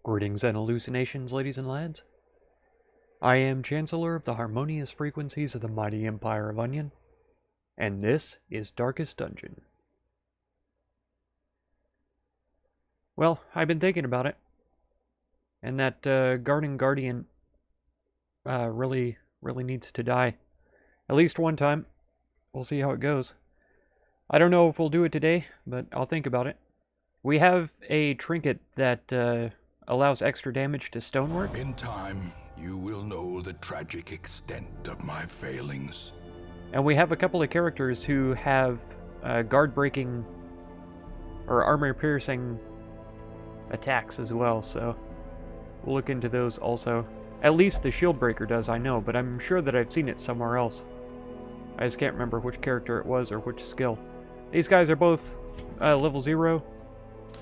Greetings and hallucinations, ladies and lads. I am Chancellor of the harmonious frequencies of the mighty Empire of Onion, and this is Darkest Dungeon. Well, I've been thinking about it, and that Garden Guardian really needs to die. At least one time. We'll see how it goes. I don't know if we'll do it today, but I'll think about it. We have a trinket that allows extra damage to stonework. In time, you will know the tragic extent of my failings. And we have a couple of characters who have guard-breaking or armor-piercing attacks as well, so we'll look into those also. At least the shield breaker does, I know, but I'm sure that I've seen it somewhere else. I just can't remember which character it was or which skill. These guys are both level 0,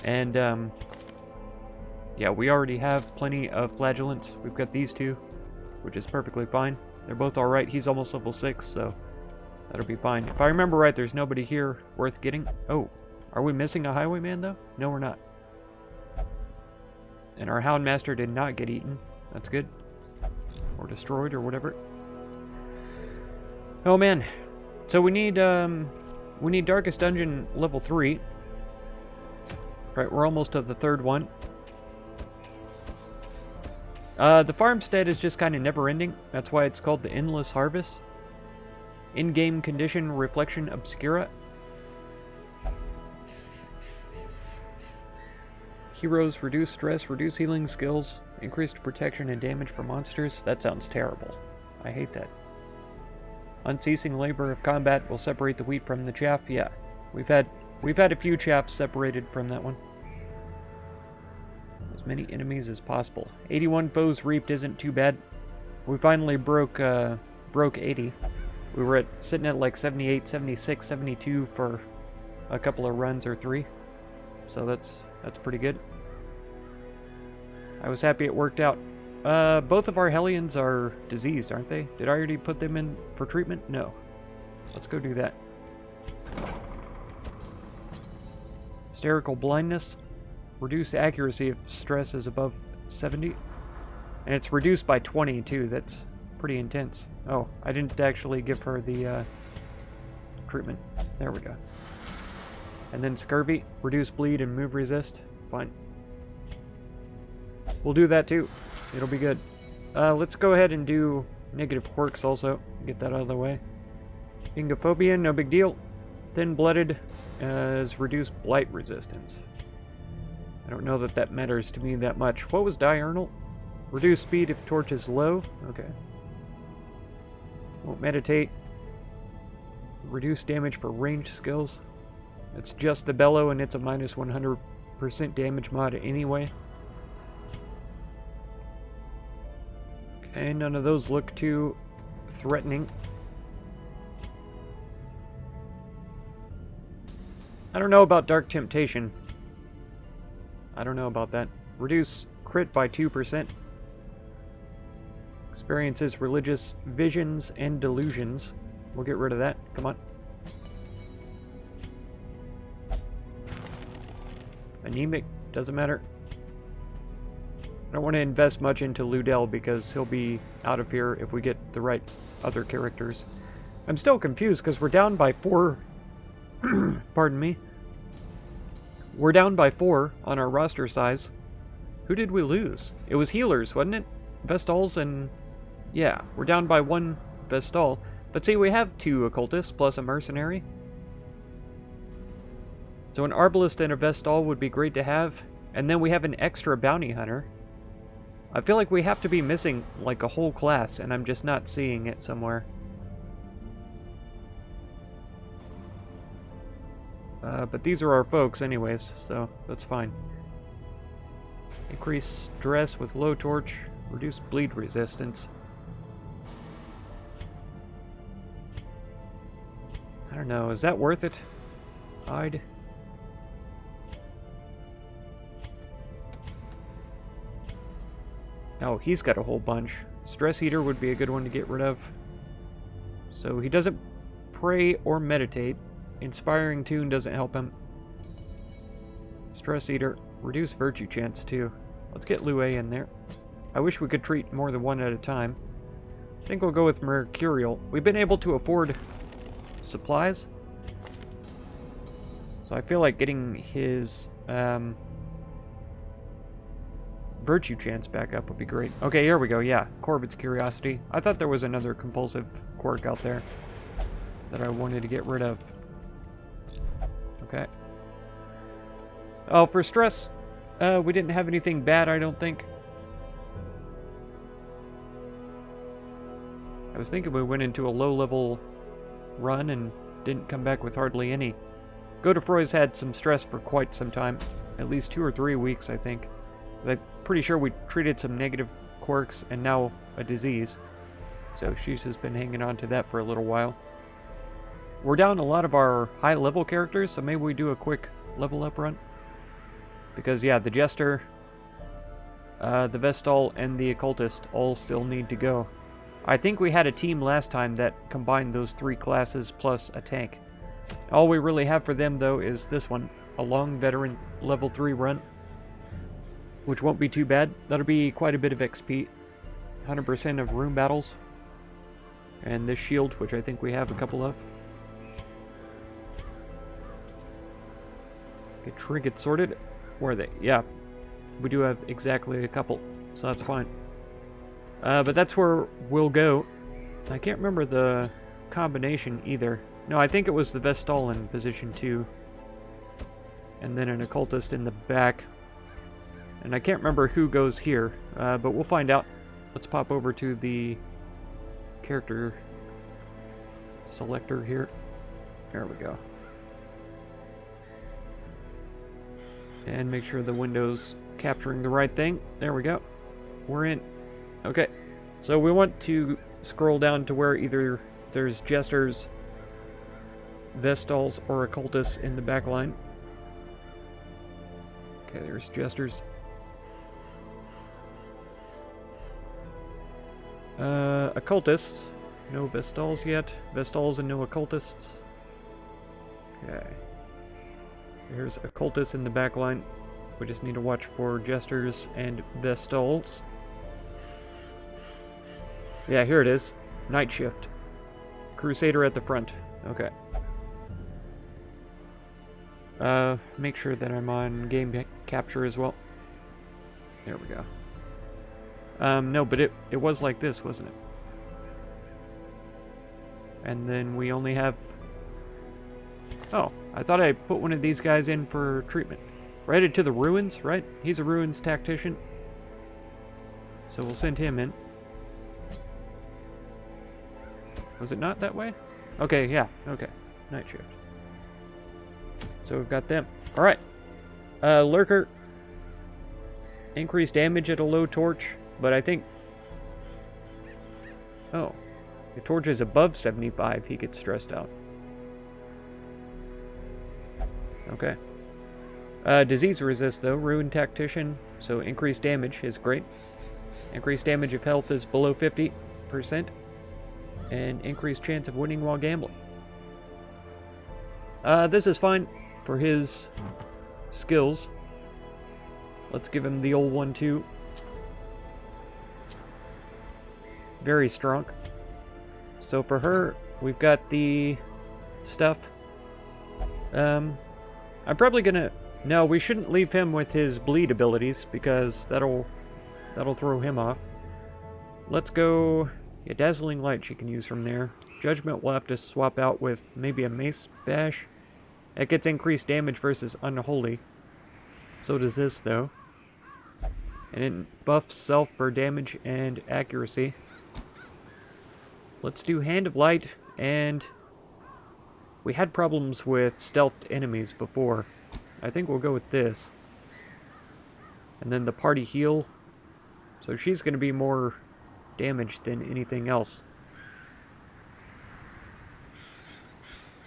and yeah, we already have plenty of flagellants. We've got these two, which is perfectly fine. They're both alright. He's almost level 6, so that'll be fine. If I remember right, there's nobody here worth getting. Oh, are we missing a highwayman, though? No, we're not. And our Houndmaster did not get eaten. That's good. Or destroyed, or whatever. Oh, man. So we need Darkest Dungeon level 3. Right, we're almost to the third one. The farmstead is just kind of never-ending. That's why it's called the Endless Harvest. In-game condition reflection obscura. Heroes reduce stress, reduce healing skills, increased protection and damage for monsters. That sounds terrible. I hate that. Unceasing labor of combat will separate the wheat from the chaff. Yeah, we've had a few chaffs separated from that one. Many enemies as possible. 81 foes reaped isn't too bad. We finally broke 80. We were sitting at like 78, 76, 72 for a couple of runs or 3. So that's pretty good. I was happy it worked out. Both of our Hellions are diseased, aren't they? Did I already put them in for treatment? No. Let's go do that. Hysterical blindness. Reduced accuracy if stress is above 70. And it's reduced by 20 too. That's pretty intense. Oh, I didn't actually give her the treatment. There we go. And then scurvy. Reduce bleed and move resist. Fine. We'll do that too. It'll be good. Let's go ahead and do negative quirks also. Get that out of the way. Ingophobia, no big deal. Thin-blooded is reduced blight resistance. I don't know that that matters to me that much. What was diurnal? Reduce speed if torch is low. Okay. Won't meditate. Reduce damage for ranged skills. It's just the bellow and it's a minus 100% damage mod anyway. Okay, none of those look too threatening. I don't know about Dark Temptation. I don't know about that. Reduce crit by 2%. Experiences religious visions and delusions. We'll get rid of that. Come on. Anemic. Doesn't matter. I don't want to invest much into Ludell because he'll be out of here if we get the right other characters. I'm still confused because we're down by 4. Pardon me. We're down by 4 on our roster size. Who did we lose? It was healers, wasn't it? Vestals and... yeah, we're down by 1 Vestal. But see, we have 2 occultists plus a mercenary. So an arbalist and a Vestal would be great to have. And then we have an extra bounty hunter. I feel like we have to be missing like a whole class, and I'm just not seeing it somewhere. But these are our folks anyways, so that's fine. Increase stress with low torch. Reduce bleed resistance. I don't know, is that worth it? Hide. Oh, he's got a whole bunch. Stress Eater would be a good one to get rid of. So he doesn't pray or meditate. Inspiring Tune doesn't help him. Stress Eater. Reduce virtue chance, too. Let's get Lue in there. I wish we could treat more than one at a time. I think we'll go with Mercurial. We've been able to afford supplies. So I feel like getting his virtue chance back up would be great. Okay, here we go. Yeah, Corbett's Curiosity. I thought there was another compulsive quirk out there that I wanted to get rid of. Okay. Oh, for stress, we didn't have anything bad, I don't think. I was thinking we went into a low-level run and didn't come back with hardly any. Godefroy's had some stress for quite some time. At least 2 or 3 weeks, I think. I'm pretty sure we treated some negative quirks and now a disease. So she's just been hanging on to that for a little while. We're down a lot of our high-level characters, so maybe we do a quick level-up run. Because, yeah, the Jester, the Vestal, and the Occultist all still need to go. I think we had a team last time that combined those 3 classes plus a tank. All we really have for them, though, is this one. A long veteran level 3 run. Which won't be too bad. That'll be quite a bit of XP. 100% of room battles. And this shield, which I think we have a couple of. Get trinkets sorted. Where are they? Yeah. We do have exactly a couple. So that's fine. But that's where we'll go. I can't remember the combination either. No, I think it was the Vestal in position 2. And then an Occultist in the back. And I can't remember who goes here. But we'll find out. Let's pop over to the character selector here. There we go. And make sure the window's capturing the right thing. There we go. We're in. Okay. So we want to scroll down to where either there's Jesters, Vestals, or Occultists in the back line. Okay, there's Jesters. Occultists. No Vestals yet. Vestals and no Occultists. Okay. So here's Occultists in the back line. We just need to watch for Jesters and Vestals. Yeah, here it is. Night Shift. Crusader at the front. Okay. Make sure that I'm on game capture as well. There we go. No, but it was like this, wasn't it? And then we only have... Oh, I thought I put one of these guys in for treatment. We're headed to the ruins, right? He's a ruins tactician. So we'll send him in. Was it not that way? Okay, yeah, okay. Night shift. So we've got them. Alright. Lurker. Increased damage at a low torch, but I think... Oh. The torch is above 75, he gets stressed out. Okay. Disease resist, though. Ruin Tactician, so increased damage is great. Increased damage if health is below 50%. And increased chance of winning while gambling. This is fine for his skills. Let's give him the old one, too. Very strong. So for her, we've got the stuff. I'm probably gonna... No, we shouldn't leave him with his bleed abilities, because that'll throw him off. Let's go... Yeah, Dazzling Light she can use from there. Judgment we'll have to swap out with maybe a Mace Bash. It gets increased damage versus Unholy. So does this, though. And it buffs self for damage and accuracy. Let's do Hand of Light, and... We had problems with stealthed enemies before. I think we'll go with this. And then the Party Heal. So she's going to be more damage than anything else.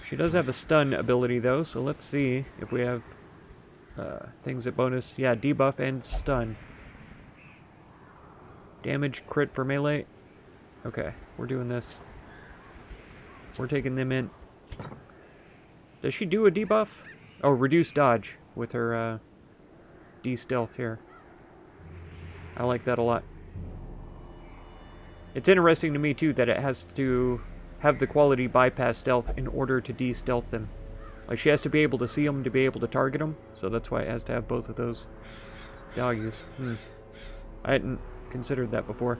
She does have a stun ability, though, so let's see if we have things at bonus. Yeah, debuff and stun. Damage, crit for melee. Okay, we're doing this. We're taking them in. Does she do a debuff? Oh, reduce dodge with her D-stealth here. I like that a lot. It's interesting to me, too, that it has to have the quality bypass stealth in order to de-stealth them. Like, she has to be able to see them to be able to target them, so that's why it has to have both of those values. I hadn't considered that before.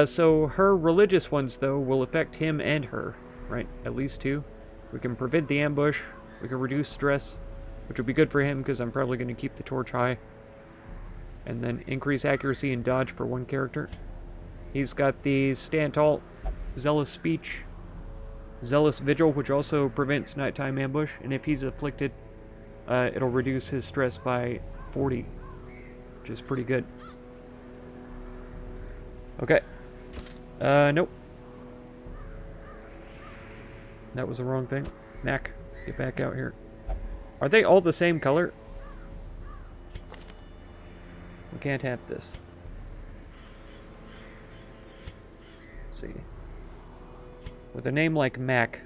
So her religious ones, though, will affect him and her, right? At least two. We can prevent the ambush, we can reduce stress, which would be good for him because I'm probably going to keep the torch high. And then increase accuracy and dodge for one character. He's got the stand tall, zealous speech, zealous vigil, which also prevents nighttime ambush, and if he's afflicted, it'll reduce his stress by 40, which is pretty good. Okay. Nope. That was the wrong thing. Mac, get back out here. Are they all the same color? We can't have this. Let's see. With a name like Mac.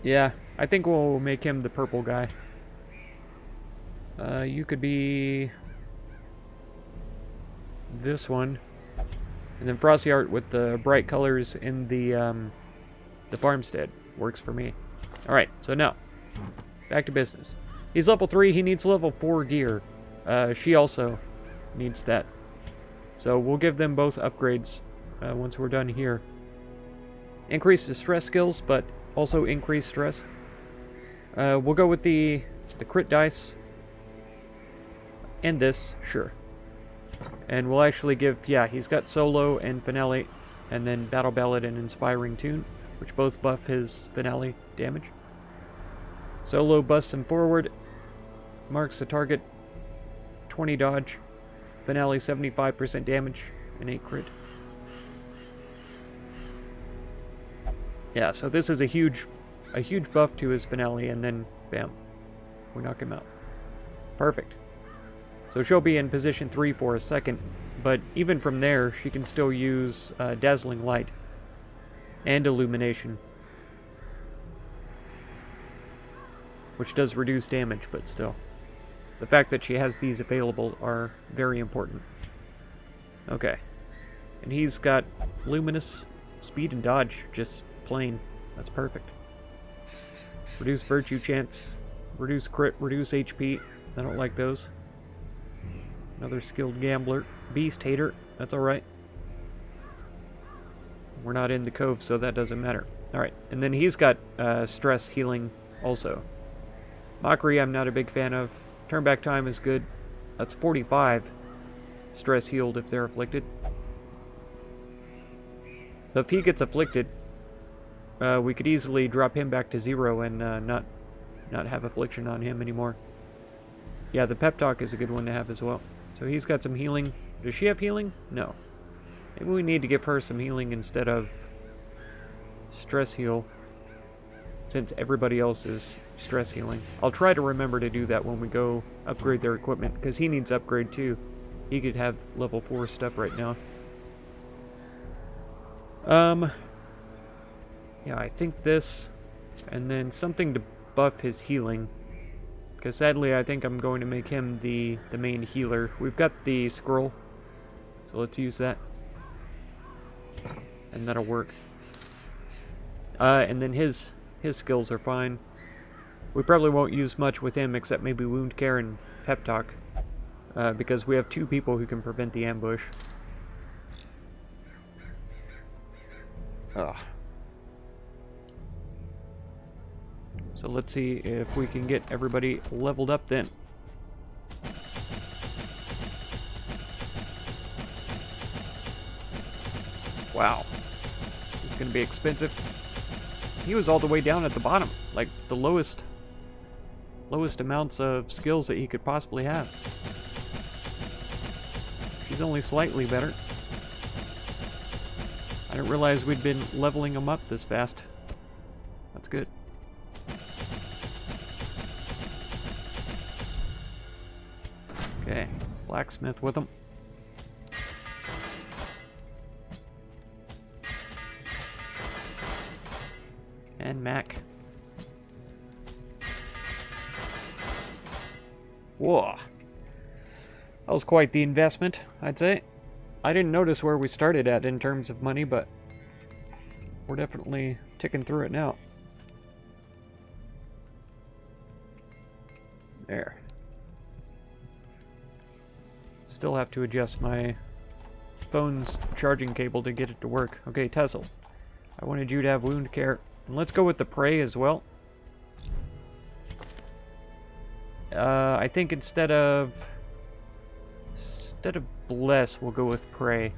Yeah, I think we'll make him the purple guy. You could be this one. And then Frosty Art with the bright colors in the farmstead works for me. Alright, so now, back to business. He's level 3, he needs level 4 gear. She also needs that. So we'll give them both upgrades once we're done here. Increase the stress skills, but also increase stress. We'll go with the crit dice. And this, sure. And we'll actually give, yeah, he's got solo and finale, and then battle ballad and inspiring tune, which both buff his finale damage. Solo busts him forward, marks the target, 20 dodge, finale 75% damage, and 8 crit. Yeah, so this is a huge buff to his finale, and then bam, we knock him out. Perfect. So she'll be in position 3 for a second, but even from there, she can still use Dazzling Light and Illumination, which does reduce damage, but still. The fact that she has these available are very important. Okay. And he's got Luminous, Speed, and Dodge, just plain. That's perfect. Reduce Virtue Chance, reduce Crit, reduce HP. I don't like those. Another skilled gambler. Beast Hater. That's alright. We're not in the cove, so that doesn't matter. Alright, and then he's got stress healing also. Mockery I'm not a big fan of. Turn back time is good. That's 45 stress healed if they're afflicted. So if he gets afflicted, we could easily drop him back to 0 and not have affliction on him anymore. Yeah, the pep talk is a good one to have as well. So he's got some healing. Does she have healing? No. Maybe we need to give her some healing instead of stress heal, since everybody else is stress healing. I'll try to remember to do that when we go upgrade their equipment, because he needs upgrade too. He could have level 4 stuff right now. Yeah, I think this, and then something to buff his healing. Because sadly, I think I'm going to make him the main healer. We've got the scroll, so let's use that. And that'll work. And then his skills are fine. We probably won't use much with him except maybe Wound Care and Pep Talk. Because we have 2 people who can prevent the ambush. Ugh. So let's see if we can get everybody leveled up then. Wow. This is going to be expensive. He was all the way down at the bottom. Like the lowest amounts of skills that he could possibly have. She's only slightly better. I didn't realize we'd been leveling him up this fast. That's good. Okay, blacksmith with him. And Mac. Whoa. That was quite the investment, I'd say. I didn't notice where we started at in terms of money, but we're definitely ticking through it now. There. Still have to adjust my phone's charging cable to get it to work. Okay, Tessel. I wanted you to have wound care. And let's go with the prey as well. I think instead of bless, we'll go with prey.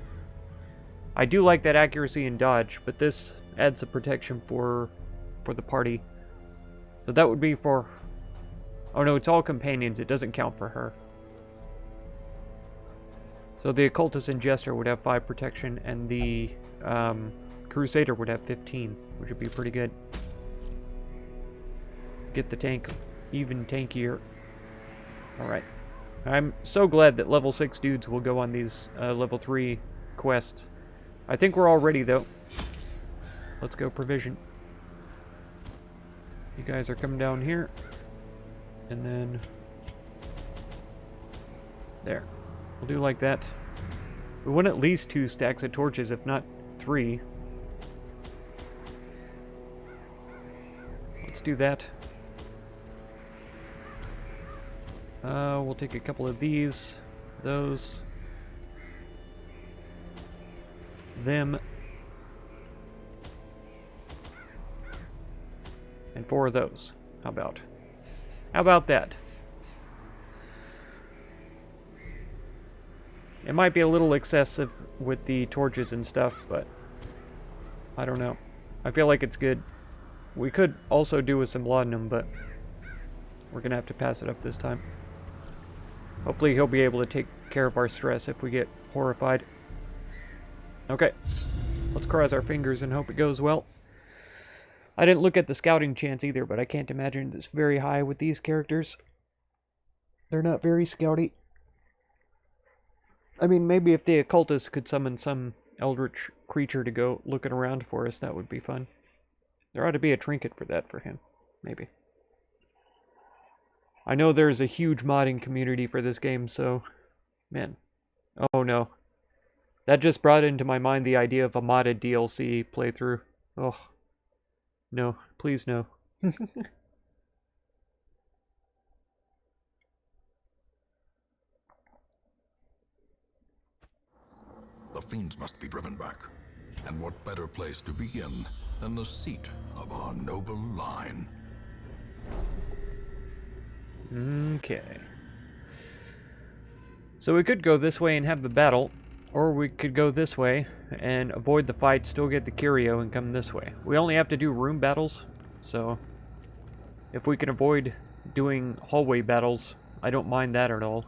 I do like that accuracy and dodge, but this adds a protection for the party. So that would be for... Oh no, it's all companions. It doesn't count for her. So the Occultist and Jester would have 5 protection, and the Crusader would have 15, which would be pretty good. Get the tank even tankier. Alright. I'm so glad that level 6 dudes will go on these level 3 quests. I think we're all ready, though. Let's go provision. You guys are coming down here. And then... there. We'll do like that. We want at least 2 stacks of torches, if not 3. Let's do that. We'll take a couple of these, those, them, and 4 of those. How about that? It might be a little excessive with the torches and stuff, but I don't know. I feel like it's good. We could also do with some laudanum, but we're gonna have to pass it up this time. Hopefully he'll be able to take care of our stress if we get horrified. Okay. Let's cross our fingers and hope it goes well. I didn't look at the scouting chance either, but I can't imagine it's very high with these characters. They're not very scouty. I mean, maybe if the Occultist could summon some eldritch creature to go looking around for us, that would be fun. There ought to be a trinket for that for him. Maybe. I know there's a huge modding community for this game, so... man. Oh no. That just brought into my mind the idea of a modded DLC playthrough. Oh. No. Please no. The fiends must be driven back. And what better place to begin than the seat of our noble line? Okay. So we could go this way and have the battle, or we could go this way and avoid the fight, still get the curio, and come this way. We only have to do room battles, so if we can avoid doing hallway battles, I don't mind that at all.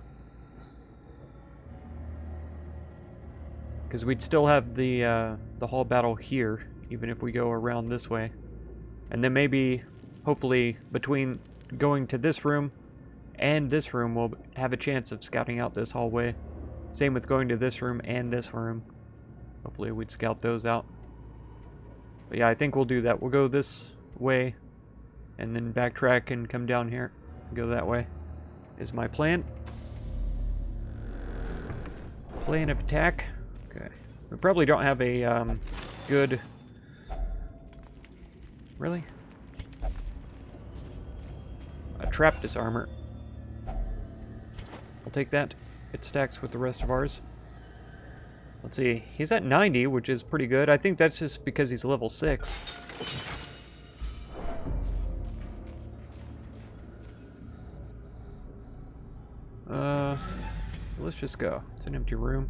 Because we'd still have the hall battle here, even if we go around this way. And then maybe, hopefully, between going to this room and this room, we'll have a chance of scouting out this hallway. Same with going to this room and this room. Hopefully we'd scout those out. But yeah, I think we'll do that. We'll go this way, and then backtrack and come down here. Go that way, is my plan. Plan of attack. Okay. We probably don't have a good... really? A trap disarmor. I'll take that. It stacks with the rest of ours. Let's see. He's at 90, which is pretty good. I think that's just because he's level 6. Let's just go. It's an empty room.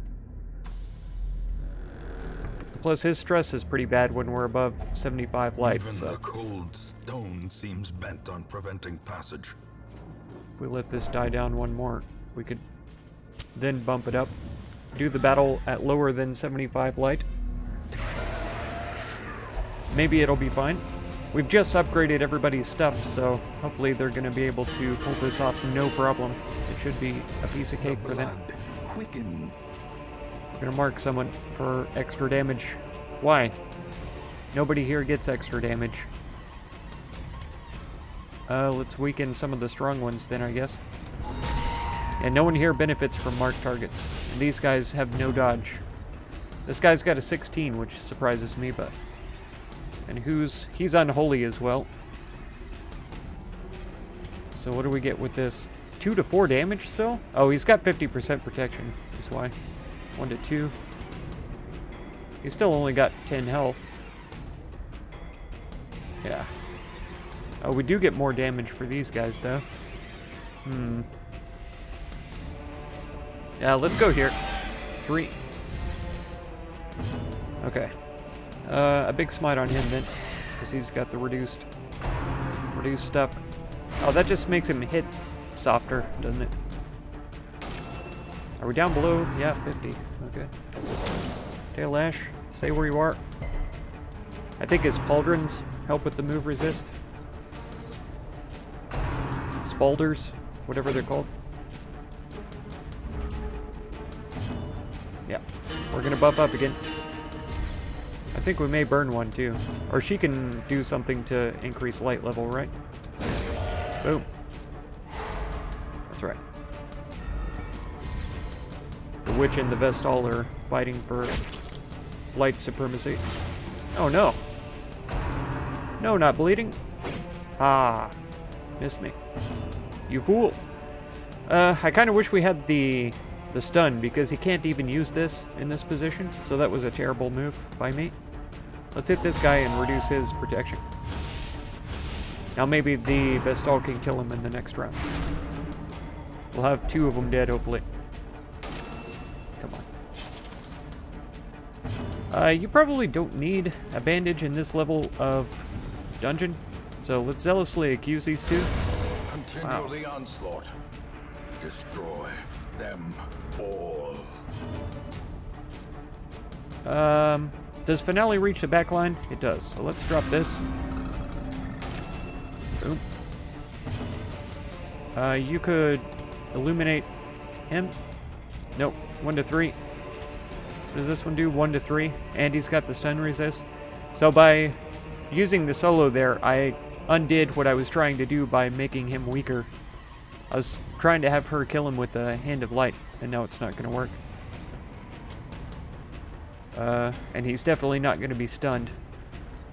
Plus, his stress is pretty bad when we're above 75 light. Even so the cold stone seems bent on preventing passage. if we let this die down one more, we could then bump it up. Do the battle at lower than 75 light. Maybe it'll be fine. We've just upgraded everybody's stuff, so hopefully they're going to be able to pull this off no problem. It should be a piece of cake for them. Quickens. We're going to mark someone for extra damage. Why? Nobody here gets extra damage. Let's weaken some of the strong ones then, I guess. And no one here benefits from marked targets. And these guys have no dodge. This guy's got a 16, which surprises me, but... And he's unholy as well. So what do we get with this? 2 to 4 damage still? Oh, he's got 50% protection. That's why. 1 to 2. He's still only got 10 health. Yeah. Oh, we do get more damage for these guys, though. Yeah, let's go here. 3. Okay. A big smite on him, then. Because he's got the reduced stuff. Oh, that just makes him hit softer, doesn't it? Are we down below? Yeah, 50. Okay. Tail Lash, stay where you are. I think his pauldrons help with the move resist. Spalders, whatever they're called. Yeah, we're gonna buff up again. I think we may burn one too. Or she can do something to increase light level, right? Boom. That's right. The Witch and the Vestal are fighting for light supremacy. Oh no. No, not bleeding. Ah. Missed me. You fool. I kind of wish we had the stun, because he can't even use this in this position. So that was a terrible move by me. Let's hit this guy and reduce his protection. Now maybe the Vestal can kill him in the next round. We'll have 2 of them dead, hopefully. Come on. You probably don't need a bandage in this level of dungeon. So let's zealously accuse these 2. Continue the onslaught. Destroy them all. Does Finale reach the back line? It does. So let's drop this. Boom. You could illuminate him. Nope. 1 to 3. What does this one do? 1 to 3. And he's got the stun resist. So by using the solo there, I undid what I was trying to do by making him weaker. I was trying to have her kill him with the Hand of Light, and now it's not going to work. And he's definitely not going to be stunned.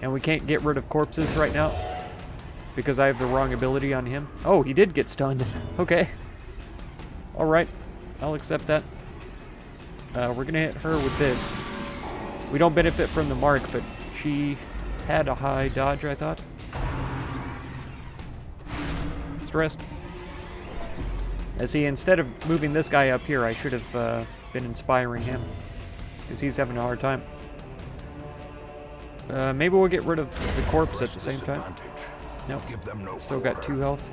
And we can't get rid of corpses right now, because I have the wrong ability on him. Oh, he did get stunned. Okay. Alright. I'll accept that. We're going to hit her with this. We don't benefit from the mark, but she had a high dodge, I thought. Stressed. See, instead of moving this guy up here, I should have been inspiring him, because he's having a hard time. Maybe we'll get rid of the corpse at the same time. Nope. Still got 2 health.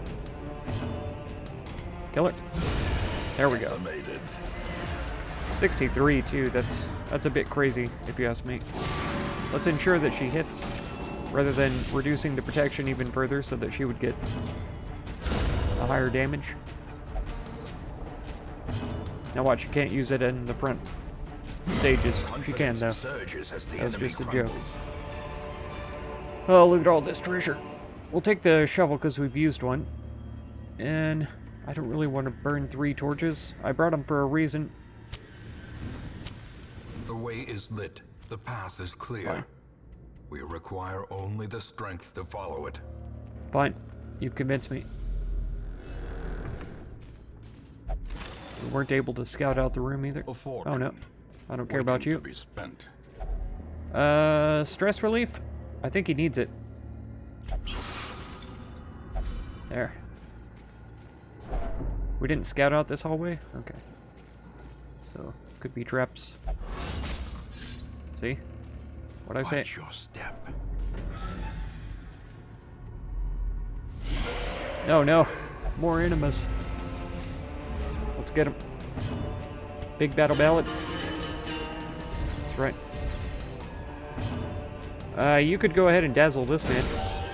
Kill her. There we go. 63 too. That's a bit crazy, if you ask me. Let's ensure that she hits, rather than reducing the protection even further, so that she would get a higher damage. Now watch, you can't use it in the front stages. She can, though. That was just a joke. Oh, look at all this treasure. We'll take the shovel because we've used one. And I don't really want to burn 3 torches. I brought them for a reason. The way is lit. The path is clear. Fine. We require only the strength to follow it. Fine. You've convinced me. We weren't able to scout out the room either. Oh no. I don't care about you. Stress relief? I think he needs it. There. We didn't scout out this hallway? Okay. So, could be traps. See? What'd I say? Watch your step. No, no. More enemies. Let's get him. Big battle ballad. That's right. You could go ahead and dazzle this man,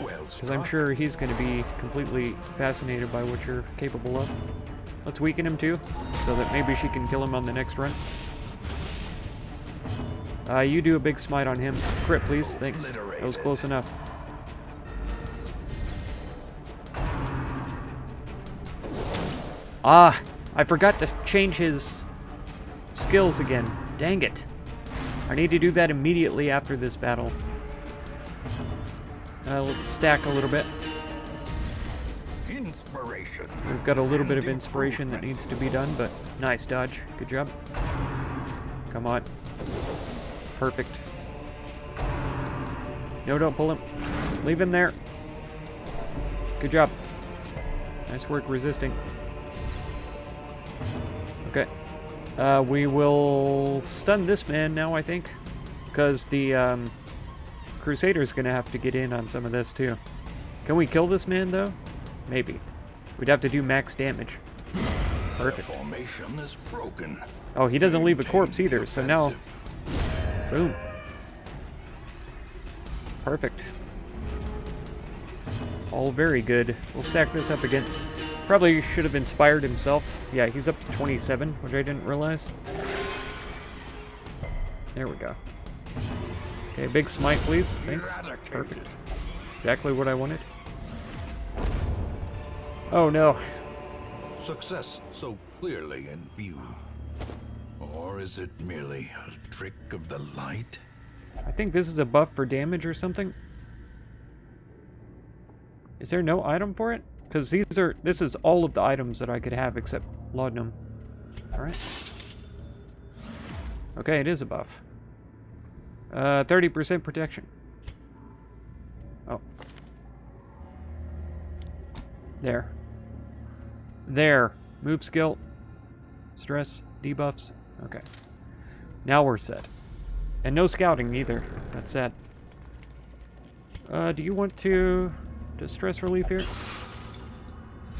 because I'm sure he's going to be completely fascinated by what you're capable of. Let's weaken him too, so that maybe she can kill him on the next run. You do a big smite on him. Crit, please. Thanks. That was close enough. Ah! I forgot to change his skills again. Dang it. I need to do that immediately after this battle. Let's stack a little bit. Inspiration. We've got a little bit of inspiration that needs to be done, but nice dodge. Good job. Come on. Perfect. No, don't pull him. Leave him there. Good job. Nice work resisting. Okay. We will stun this man now, I think. Because the Crusader's going to have to get in on some of this, too. Can we kill this man, though? Maybe. We'd have to do max damage. Perfect. Formation is broken. Oh, he doesn't leave a corpse either, so now... Boom. Perfect. All very good. We'll stack this up again. Probably should have inspired himself. Yeah, he's up to 27, which I didn't realize. There we go. Okay, big smite, please. Thanks. Perfect. Exactly what I wanted. Oh, no. Success so clearly in view. Or is it merely a trick of the light? I think this is a buff for damage or something. Is there no item for it? Because this is all of the items that I could have except laudanum. Alright. Okay, it is a buff. 30% protection. Oh. There. There. Move skill. Stress. Debuffs. Okay. Now we're set. And no scouting either. That's sad. Do you want to do stress relief here?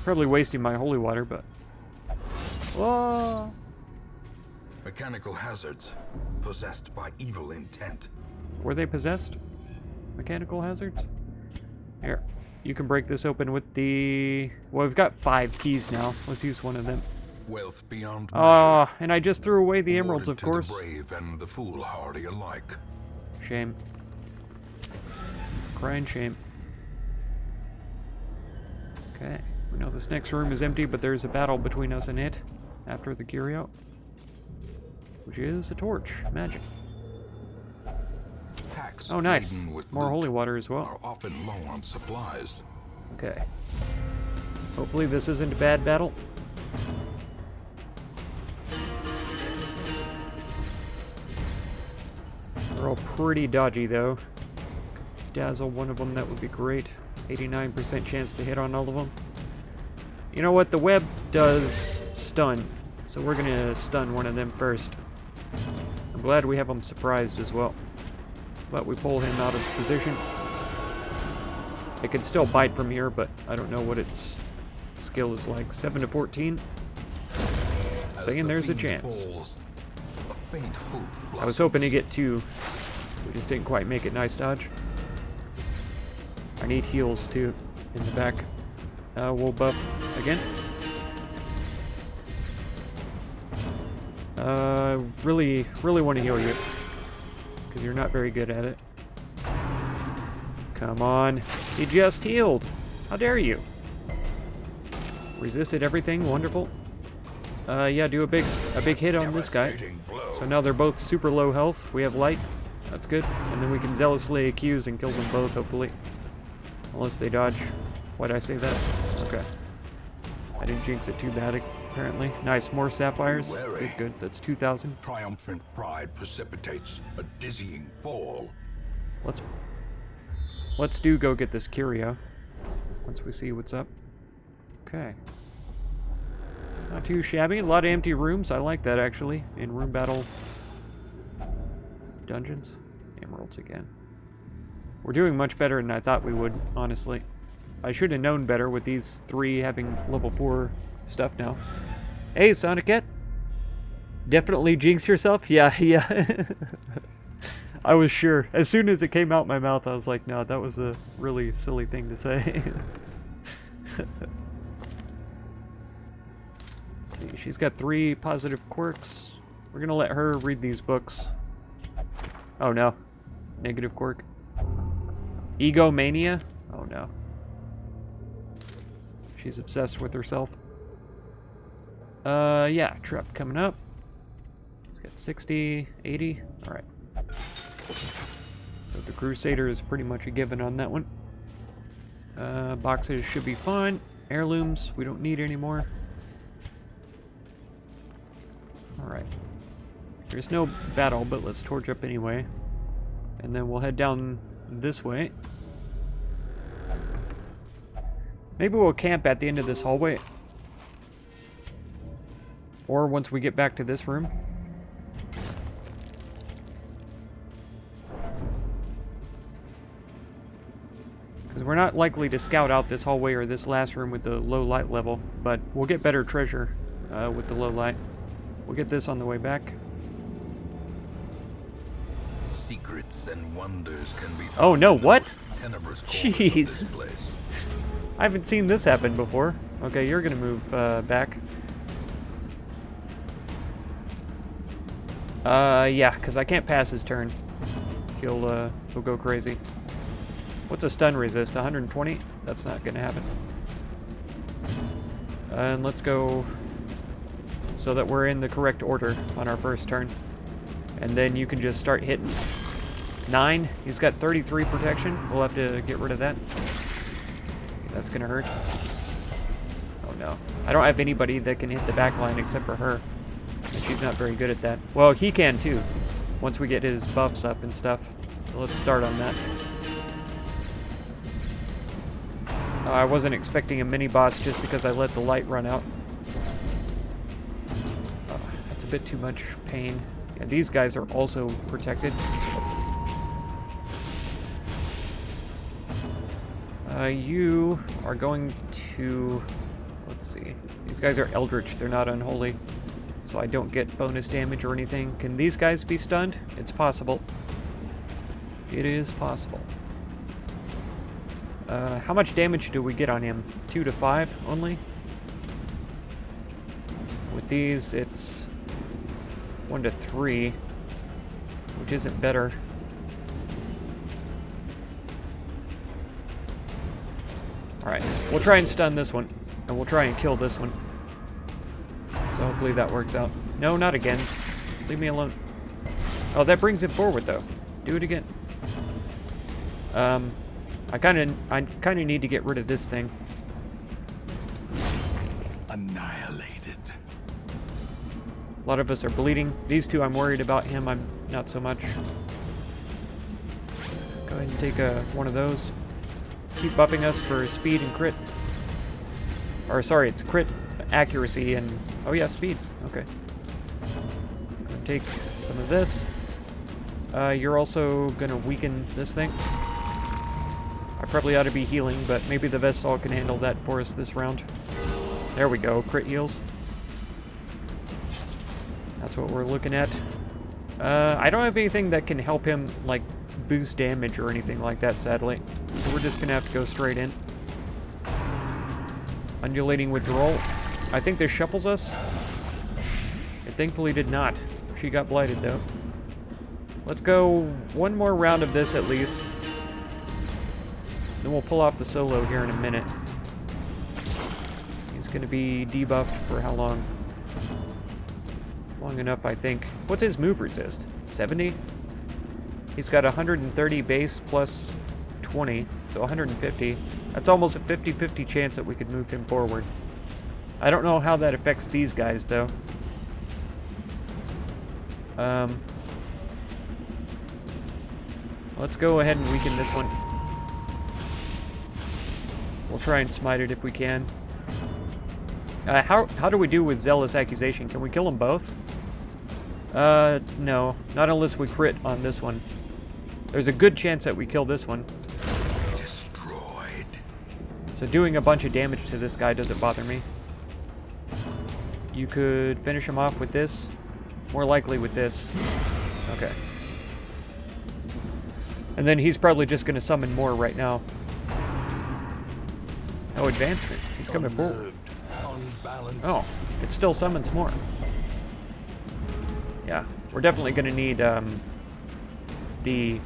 Probably wasting my holy water, but... Whoa! Mechanical hazards. Possessed by evil intent. Were they possessed? Mechanical hazards? Here. You can break this open with the... Well, we've got 5 keys now. Let's use one of them. Wealth beyond measure. Oh, and I just threw away the emeralds, of course. The brave and the foolhardy alike. Shame. Crying shame. Okay. We know this next room is empty, but there's a battle between us and it after the curio. Which is a torch. Magic. Packs oh, nice. More loot holy water as well. are often low on supplies. Okay. Hopefully this isn't a bad battle. They're all pretty dodgy, though. Dazzle one of them, that would be great. 89% chance to hit on all of them. You know what? The web does stun, so we're going to stun one of them first. I'm glad we have him surprised as well. But we pull him out of position. It can still bite from here, but I don't know what its skill is like. 7 to 14. Saying there's a chance. Falls, a faint hope I was hoping to get 2. We just didn't quite make it. Nice dodge. I need heals too in the back. We'll buff again. Really want to heal you because you're not very good at it. Come on, he just healed. How dare you? Resisted everything. Wonderful. Yeah, do a big hit on this guy. So now they're both super low health. We have light. That's good. And then we can zealously accuse and kill them both, hopefully. Unless they dodge. Why'd I say that? Okay. I didn't jinx it too bad, apparently. Nice, more sapphires. Good, good. That's 2,000. Triumphant pride precipitates a dizzying fall. Let's go get this curio. Once we see what's up. Okay. Not too shabby. A lot of empty rooms. I like that, actually. In room battle dungeons. Emeralds again. We're doing much better than I thought we would, honestly. I should have known better with these 3 having level 4 stuff now. Hey, Sonic Cat. Definitely jinx yourself? Yeah. I was sure. As soon as it came out my mouth, I was like, no, that was a really silly thing to say. See, she's got 3 positive quirks. We're gonna let her read these books. Oh no. Negative quirk. Egomania? Oh no. She's obsessed with herself. Yeah, trap coming up. He's got 60, 80. Alright. So the Crusader is pretty much a given on that one. Boxes should be fine. Heirlooms, we don't need anymore. Alright. There's no battle, but let's torch up anyway. And then we'll head down this way. Maybe we'll camp at the end of this hallway. Or once we get back to this room. Because we're not likely to scout out this hallway or this last room with the low light level. But we'll get better treasure with the low light. We'll get this on the way back. Secrets and wonders can be found. Oh no, what? Jeez. I haven't seen this happen before. Okay, you're gonna move back. Yeah, because I can't pass his turn. He'll go crazy. What's a stun resist? 120? That's not gonna happen. And let's go so that we're in the correct order on our first turn. And then you can just start hitting. 9. He's got 33 protection. We'll have to get rid of that. That's gonna hurt. Oh no. I don't have anybody that can hit the back line except for her. And she's not very good at that. Well, he can too. Once we get his buffs up and stuff. So let's start on that. I wasn't expecting a mini-boss just because I let the light run out. That's a bit too much pain. Yeah, these guys are also protected. You are going to... Let's see. These guys are Eldritch. They're not unholy. So I don't get bonus damage or anything. Can these guys be stunned? It's possible. It is possible. How much damage do we get on him? 2 to 5 only? With these, it's 1 to 3, which isn't better. Alright, we'll try and stun this one, and we'll try and kill this one. So hopefully that works out. No, not again. Leave me alone. Oh, that brings it forward, though. Do it again. I kind of need to get rid of this thing. Annihilated. A lot of us are bleeding. These two, I'm worried about him. I'm not so much. Go ahead and take one of those. Keep buffing us for speed and crit. Or sorry, it's crit, accuracy, and oh yeah, speed. Okay. Gonna take some of this. You're also gonna weaken this thing. I probably ought to be healing, but maybe the Vestal can handle that for us this round. There we go, crit heals. That's what we're looking at. I don't have anything that can help him, like, boost damage or anything like that, sadly. So we're just gonna have to go straight in. Undulating withdrawal. I think this shuffles us. It thankfully did not. She got blighted, though. Let's go one more round of this, at least. Then we'll pull off the solo here in a minute. He's going to be debuffed for how long? Long enough, I think. What's his move resist? 70? He's got 130 base plus 20, so 150. That's almost a 50-50 chance that we could move him forward. I don't know how that affects these guys, though. Let's go ahead and weaken this one. We'll try and smite it if we can. How do we do with Zealous Accusation? Can we kill them both? No. Not unless we crit on this one. There's a good chance that we kill this one. Destroyed. So doing a bunch of damage to this guy doesn't bother me. You could finish him off with this. More likely with this. Okay. And then he's probably just going to summon more right now. Oh, advancement. He's coming forward. Oh, it still summons more. Yeah, we're definitely going to need the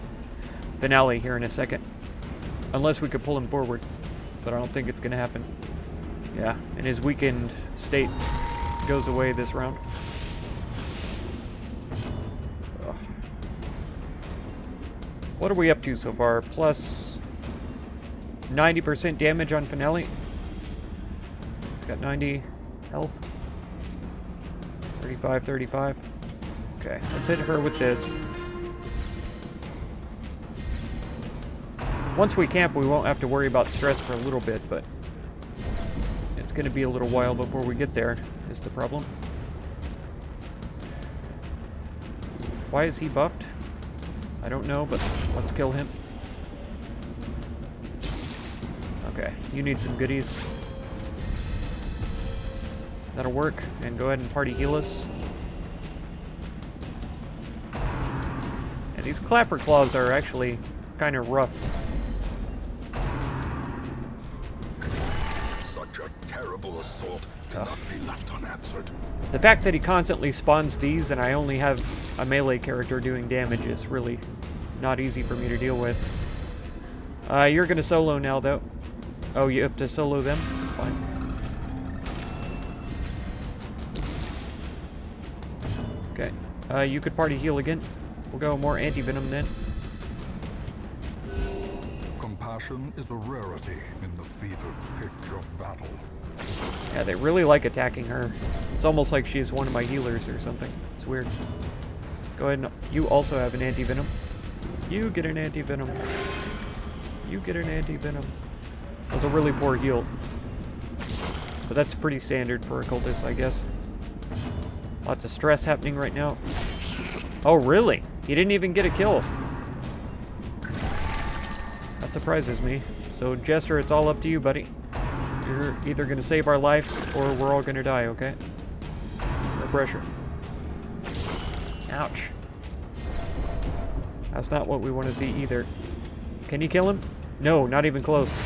finale here in a second. Unless we could pull him forward. But I don't think it's going to happen. Yeah, in his weakened state. goes away this round. Ugh. What are we up to so far? Plus 90% damage on Finale. He's got 90 health. 35, 35. Okay, let's hit her with this. Once we camp, we won't have to worry about stress for a little bit, but it's going to be a little while before we get there, is the problem. Why is he buffed? I don't know, but let's kill him. Okay, you need some goodies. That'll work, and go ahead and party heal us. And these clapper claws are actually kind of rough. Such a terrible assault cannot be left unanswered. The fact that he constantly spawns these and I only have a melee character doing damage is really not easy for me to deal with. You're gonna solo now, though. Oh, you have to solo them? Fine. Okay. You could party heal again. We'll go more anti-venom then. Compassion is a rarity in the fevered pitch of battle. Yeah, they really like attacking her. It's almost like she's one of my healers or something. It's weird. Go ahead and... You also have an anti-venom. You get an anti-venom. You get an anti-venom. That was a really poor heal. But that's pretty standard for occultists, I guess. Lots of stress happening right now. Oh, really? He didn't even get a kill. That surprises me. So, Jester, it's all up to you, buddy. You're either going to save our lives, or we're all going to die, okay? No pressure. Ouch. That's not what we want to see either. Can you kill him? No, not even close.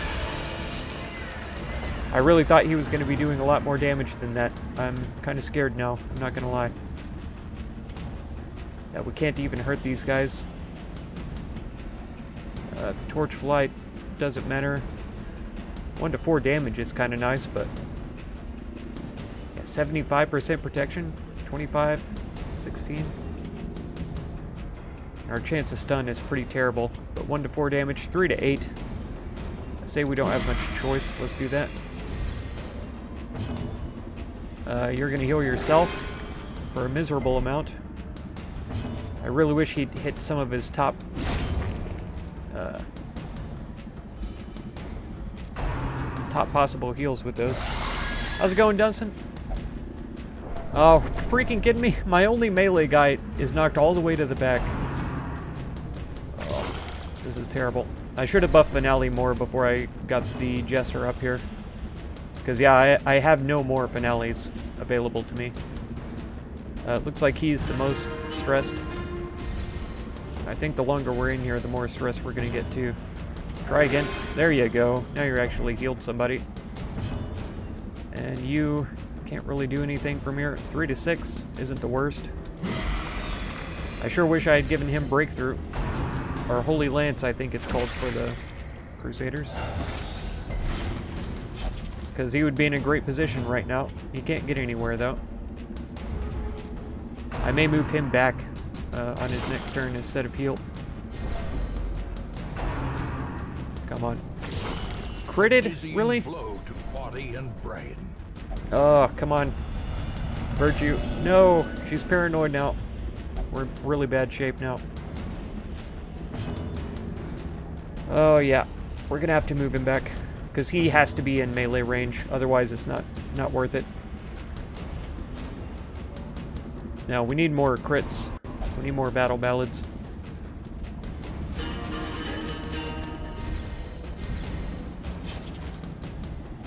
I really thought he was going to be doing a lot more damage than that. I'm kind of scared now, I'm not going to lie. Yeah, we can't even hurt these guys. Torch light doesn't matter. 1 to 4 damage is kind of nice, but... Yeah, 75% protection, 25, 16. Our chance of stun is pretty terrible, but 1 to 4 damage, 3 to 8. I say we don't have much choice, let's do that. You're going to heal yourself for a miserable amount. I really wish he'd hit some of his top possible heals with those. How's it going, Dunstan? Oh, freaking kidding me? My only melee guy is knocked all the way to the back. Oh, this is terrible. I should have buffed Finale more before I got the Jester up here. Because, yeah, I have no more Finales available to me. Looks like he's the most stressed. I think the longer we're in here, the more stress we're going to get, too. Try again. There you go. Now you're actually healed somebody. And you can't really do anything from here. 3 to 6 isn't the worst. I sure wish I had given him Breakthrough. Or Holy Lance, I think it's called for the Crusaders. Because he would be in a great position right now. He can't get anywhere, though. I may move him back on his next turn instead of heal. Come on. Critted? Really? Blow to body and brain. Oh, come on. Virtue. No, she's paranoid now. We're in really bad shape now. Oh, yeah. We're going to have to move him back. Because he has to be in melee range. Otherwise, it's not worth it. Now, we need more crits. We need more battle ballads.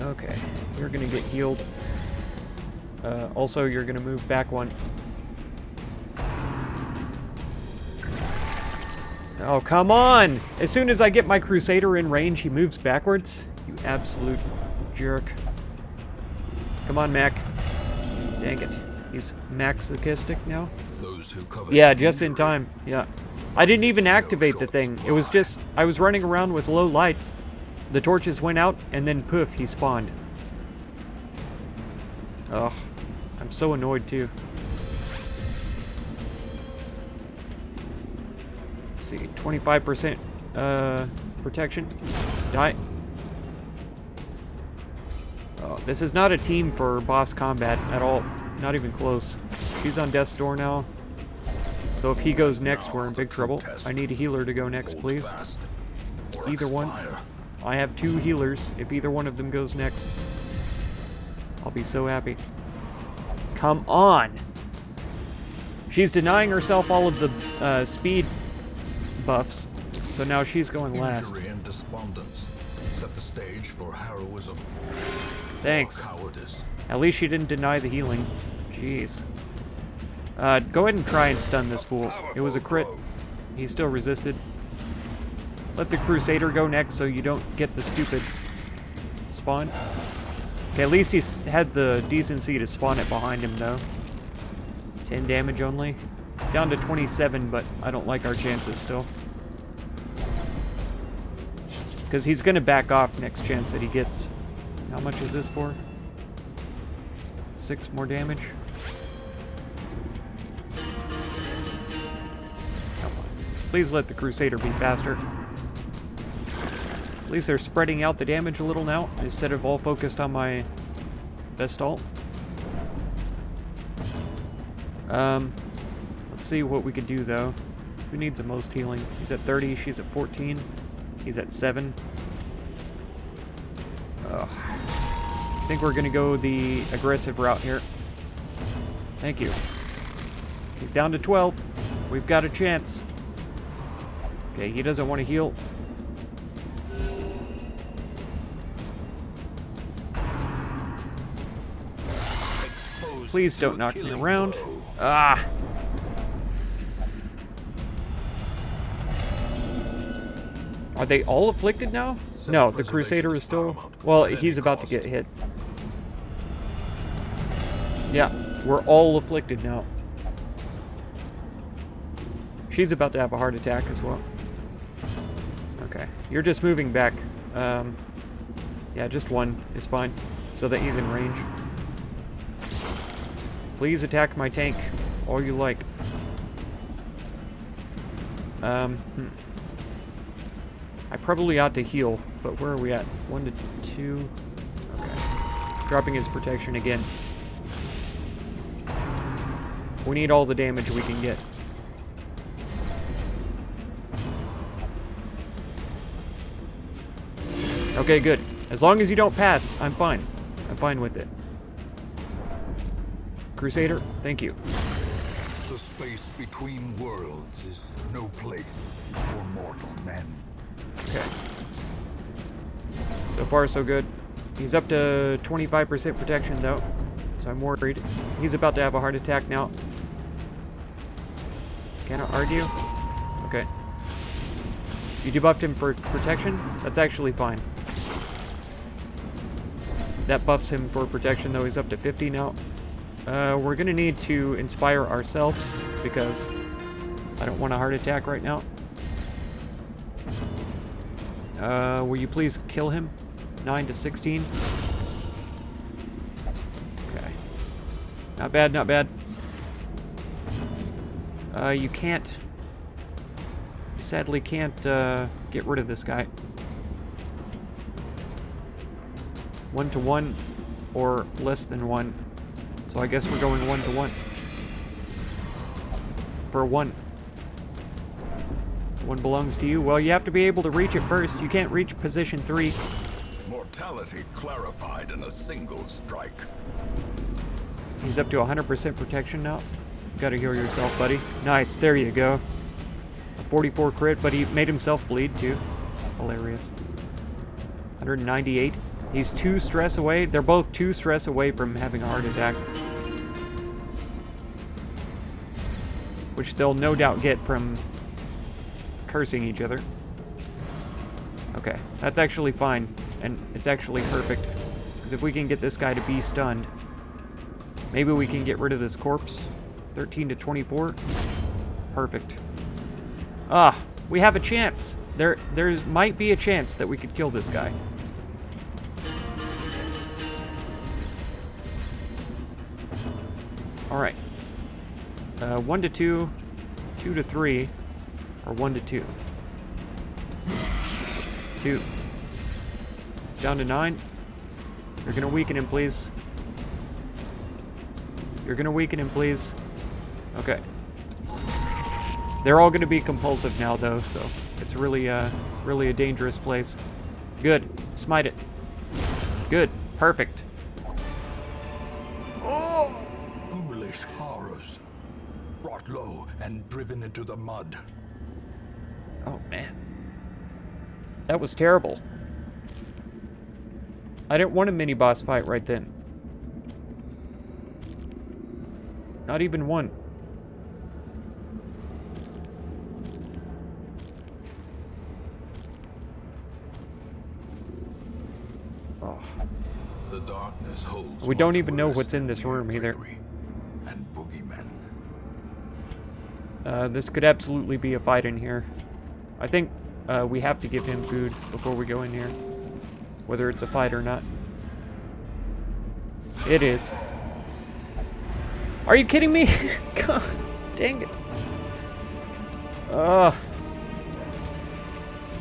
Okay, you're gonna get healed. Also, you're gonna move back 1. Oh, come on! As soon as I get my Crusader in range, he moves backwards. You absolute jerk. Come on, Mac. Dang it. He's masochistic now. Those who cover Yeah, just in time. Yeah. I didn't even activate the thing. It was just, I was running around with low light. The torches went out, and then poof, he spawned. Ugh. I'm so annoyed too. Let's see, 25% protection. Die. Oh, this is not a team for boss combat at all. Not even close. She's on death's door now. So if he goes next, we're in big trouble. I need a healer to go next, please. Either one. I have 2 healers. If either one of them goes next, I'll be so happy. Come on! She's denying herself all of the speed buffs, so now she's going last. Injury and despondence set the stage for heroism. Thanks. Cowardice. At least she didn't deny the healing. Jeez. Go ahead and try and stun this fool. It was a crit. He still resisted. Let the Crusader go next so you don't get the stupid spawn. Okay, at least he's had the decency to spawn it behind him, though. 10 damage only. It's down to 27, but I don't like our chances still. Because he's going to back off next chance that he gets. How much is this for? 6 more damage. Come on. Please let the Crusader be faster. At least they're spreading out the damage a little now, instead of all focused on my best ult. Let's see what we could do, though. Who needs the most healing? He's at 30, she's at 14. He's at 7. Ugh. I think we're going to go the aggressive route here. Thank you. He's down to 12. We've got a chance. Okay, he doesn't want to heal. Please don't knock me around. Ah! Are they all afflicted now? No, the Crusader is still... Well, he's about to get hit. Yeah, we're all afflicted now. She's about to have a heart attack as well. Okay, you're just moving back. Yeah, just one is fine, so that he's in range. Please attack my tank all you like. I probably ought to heal, but where are we at? 1 to 2. Okay. Dropping his protection again. We need all the damage we can get. Okay, good. As long as you don't pass, I'm fine. I'm fine with it. Crusader, thank you. The space between worlds is no place for mortal men. Okay. So far, so good. He's up to 25% protection, though, so I'm worried. He's about to have a heart attack now. Can I argue? Okay. You debuffed him for protection? That's actually fine. That buffs him for protection, though. He's up to 50 now. We're going to need to inspire ourselves, because I don't want a heart attack right now. Will you please kill him? 9 to 16. Okay. Not bad, not bad. You can't... You sadly can't, get rid of this guy. 1 to 1, or less than 1. So I guess we're going 1 to 1. For 1. 1 belongs to you. Well, you have to be able to reach it first. You can't reach position 3. Mortality clarified in a single strike. He's up to 100% protection now. Gotta heal yourself, buddy. Nice, there you go. A 44 crit, but he made himself bleed too. Hilarious. 198. He's 2 stress away. They're both 2 stress away from having a heart attack. Which they'll no doubt get from cursing each other. Okay, that's actually fine. And it's actually perfect. Because if we can get this guy to be stunned, maybe we can get rid of this corpse. 13 to 24. Perfect. Ah, we have a chance. There might be a chance that we could kill this guy. 1 to 2, 2 to 3, or 1 to 2. 2. It's down to 9. You're gonna weaken him, please. You're gonna weaken him, please. Okay. They're all gonna be compulsive now, though, so it's really a dangerous place. Good. Smite it. Good. Perfect. Oh! Foolish horrors. Brought low and driven into the mud. Oh, man. That was terrible. I didn't want a mini-boss fight right then. Not even one. Oh. The darkness holds. We don't much even know worse what's in than this mere room either. trickery and boogeymen. This could absolutely be a fight in here. I think we have to give him food before we go in here. Whether it's a fight or not. It is. Are you kidding me? God dang it. Ugh.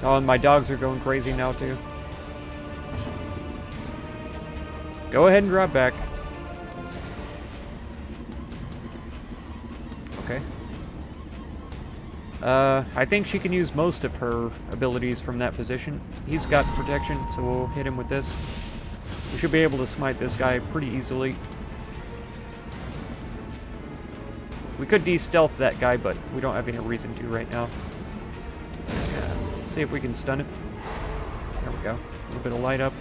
Oh, and my dogs are going crazy now too. Go ahead and drop back. Okay. I think she can use most of her abilities from that position. He's got protection, so we'll hit him with this. We should be able to smite this guy pretty easily. We could de-stealth that guy, but we don't have any reason to right now. Yeah. See if we can stun him. There we go. A little bit of light up.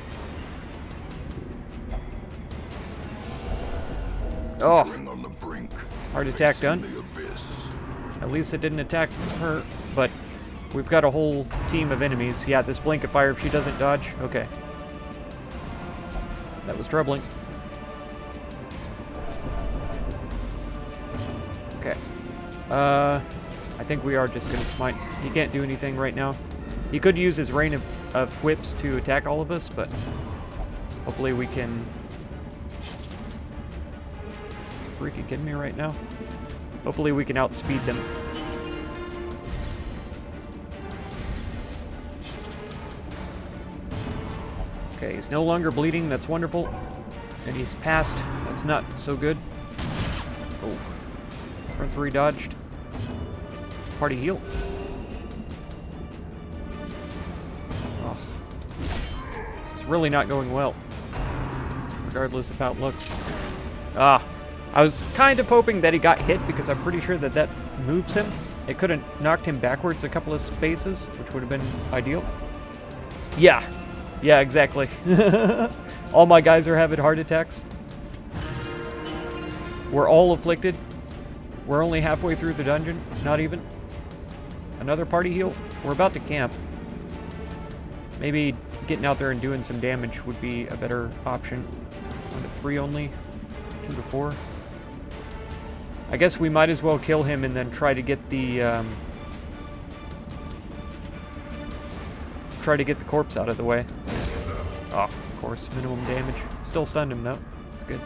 Oh! On the brink, Heart attack done. the abyss. At least it didn't attack her, but we've got a whole team of enemies. Yeah, this blink of fire, if she doesn't dodge, okay. That was troubling. Okay. I think we are just gonna smite. He can't do anything right now. He could use his rain of whips to attack all of us, but hopefully we can... Freaking kidding me right now? Hopefully we can outspeed them. Okay, he's no longer bleeding. That's wonderful. And he's passed. That's not so good. Oh. Front 3 dodged. Party heal. Oh. This is really not going well. Regardless of how it looks. Ah. I was kind of hoping that he got hit because I'm pretty sure that that moves him. It could have knocked him backwards a couple of spaces, which would have been ideal. Yeah. Yeah, exactly. All my guys are having heart attacks. We're all afflicted. We're only halfway through the dungeon. Not even. Another party heal. We're about to camp. Maybe getting out there and doing some damage would be a better option. 1 to 3 only. 2 to 4. I guess we might as well kill him and then try to get the corpse out of the way. Oh, of course, minimum damage. Still stunned him though. That's good.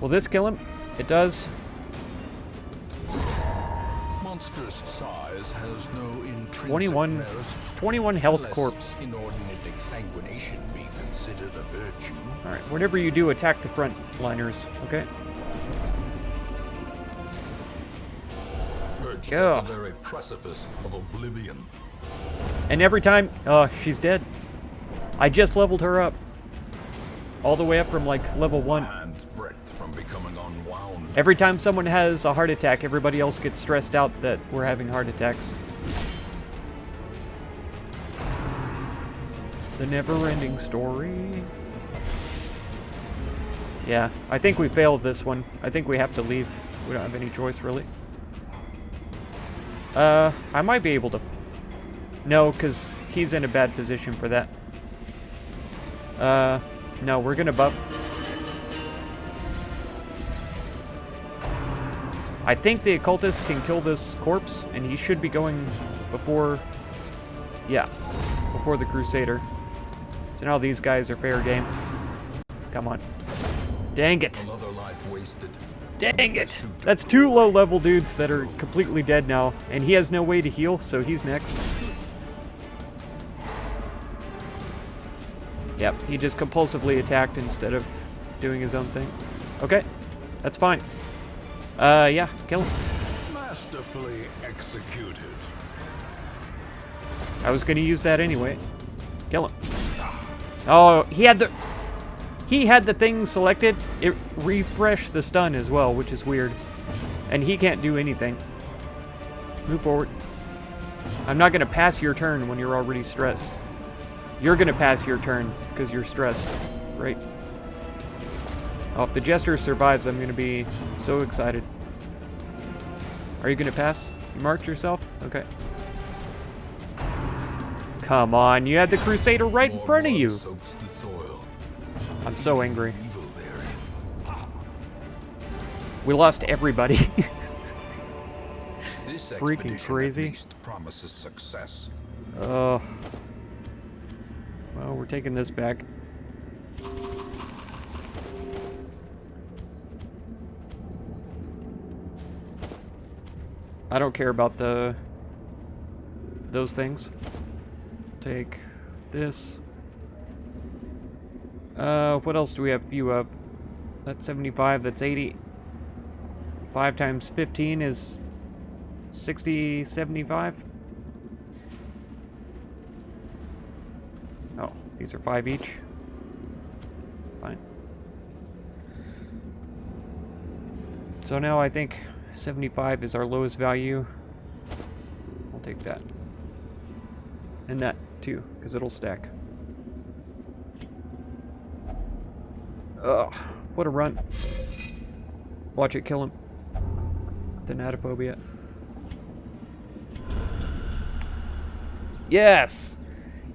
Will this kill him? It does. Monster's size has no intrinsic 21 merit. 21 health Unless corpse. Inordinate exsanguination be considered a virtue. Alright, whatever you do, attack the front liners, okay? Perched Yeah. at the very precipice of oblivion. And every time... Oh, she's dead. I just leveled her up. All the way up from, like, level 1. Hand's breadth from becoming unwound. Every time someone has a heart attack, everybody else gets stressed out that we're having heart attacks. The never-ending story. Yeah, I think we failed this one. I think we have to leave. We don't have any choice, really. I might be able to... No, because he's in a bad position for that. No, we're gonna buff. I think the occultist can kill this corpse, and he should be going before... Yeah, before the Crusader. So now these guys are fair game. Come on. Dang it. Another life wasted. Dang it! That's 2 low-level dudes that are completely dead now, and he has no way to heal, so he's next. Yep, he just compulsively attacked instead of doing his own thing. Okay, that's fine. Yeah, kill him. Masterfully executed. I was gonna use that anyway. Kill him. Oh, he had the thing selected. It refreshed the stun as well, which is weird. And he can't do anything. Move forward. I'm not gonna pass your turn when you're already stressed. You're gonna pass your turn because you're stressed, right? Oh, if the Jester survives, I'm gonna be so excited. Are you gonna pass? You marked yourself? Okay. Come on, you had the Crusader right in front of you. I'm so angry. We lost everybody. This freaking crazy. at least promises success. Well, we're taking this back. I don't care about those things. Take this. What else do we have few of? That's 75, that's 80. 5 times 15 is 60, 75. Oh, these are 5 each. Fine. So now I think 75 is our lowest value. I'll take that. And that too, because it'll stack. Ugh, what a run. Watch it kill him. Thanatophobia. Yes!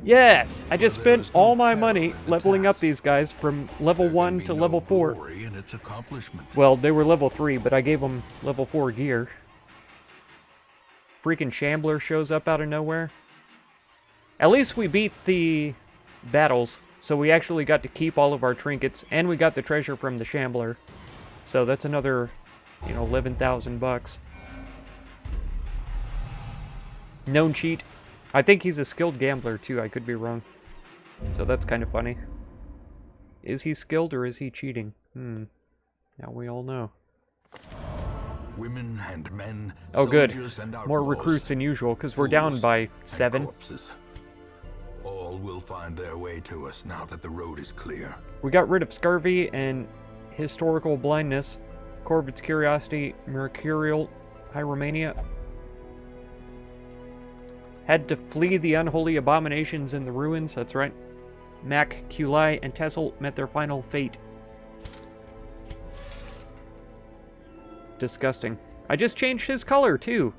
Yes! I just spent all my money leveling up these guys from level 1 to level 4. Well, they were level 3, but I gave them level 4 gear. Freaking Shambler shows up out of nowhere. At least we beat the battles, so we actually got to keep all of our trinkets, and we got the treasure from the Shambler. So that's another, 11,000 bucks. Known cheat. I think he's a skilled gambler, too. I could be wrong. So that's kind of funny. Is he skilled or is he cheating? Now we all know. Women and men, oh, good. And more recruits than usual, because we're down by 7. Corpses. All will find their way to us now that the road is clear. We got rid of scurvy and historical blindness, Corvid's curiosity, mercurial hyromania. Had to flee the unholy abominations in the ruins, that's right. Mac, Kulai, and Tessel met their final fate. Disgusting. I just changed his color, too.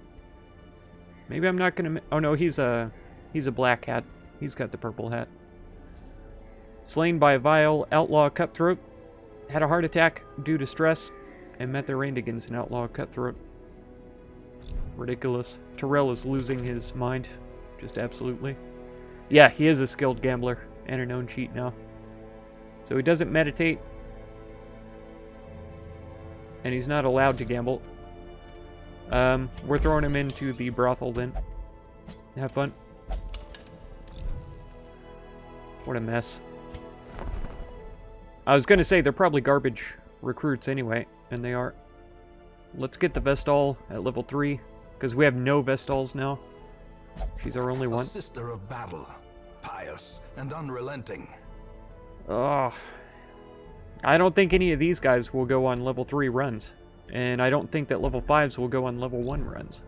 Maybe I'm not gonna... Oh, no, he's a black hat. He's got the purple hat. Slain by a vile outlaw cutthroat. Had a heart attack due to stress. And met their end against an outlaw cutthroat. Ridiculous. Terrell is losing his mind. Just absolutely. Yeah, he is a skilled gambler. And a known cheat now. So he doesn't meditate. And he's not allowed to gamble. We're throwing him into the brothel then. Have fun. What a mess. I was gonna say, they're probably garbage recruits anyway, and they are. Let's get the Vestal at level 3, because we have no Vestals now. She's our only one. A sister of battle, pious and unrelenting. Oh, I don't think any of these guys will go on level 3 runs. And I don't think that level 5s will go on level 1 runs.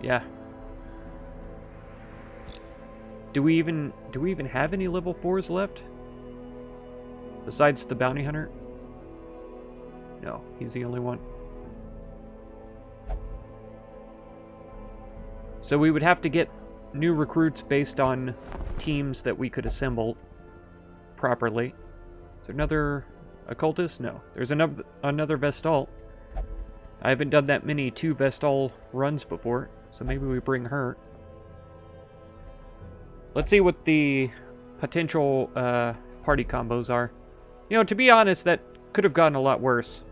Yeah. Do we even have any level 4s left? Besides the bounty hunter? No, he's the only one. So we would have to get new recruits based on teams that we could assemble properly. Is there another occultist? No. There's another Vestal. I haven't done that many 2 Vestal runs before, so maybe we bring her. Let's see what the potential party combos are. You know, to be honest, that could have gotten a lot worse.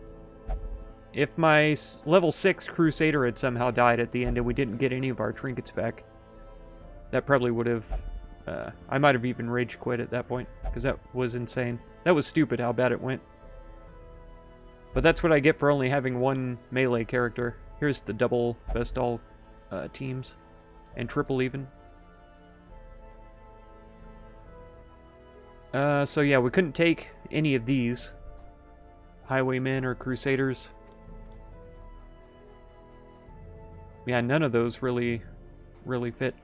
If my level 6 Crusader had somehow died at the end and we didn't get any of our trinkets back, that probably would have... I might have even rage quit at that point, because that was insane. That was stupid how bad it went. But that's what I get for only having one melee character. Here's the double Vestal teams, and triple even. So yeah, we couldn't take any of these. Highwaymen or Crusaders. Yeah, none of those really fit.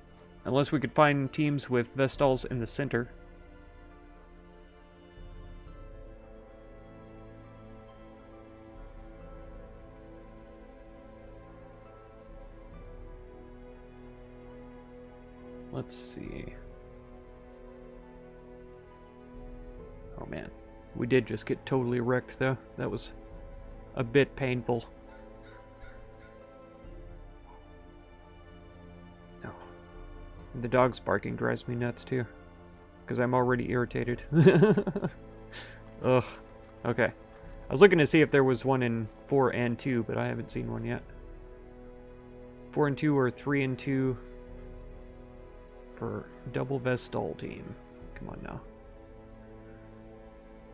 Unless we could find teams with Vestals in the center. Let's see. Oh man, we did just get totally wrecked though. That was a bit painful. Oh. The dog's barking drives me nuts too, because I'm already irritated. Ugh. Okay. I was looking to see if there was one in 4 and 2, but I haven't seen one yet. 4 and 2 or 3 and 2 for double Vestal team. Come on now.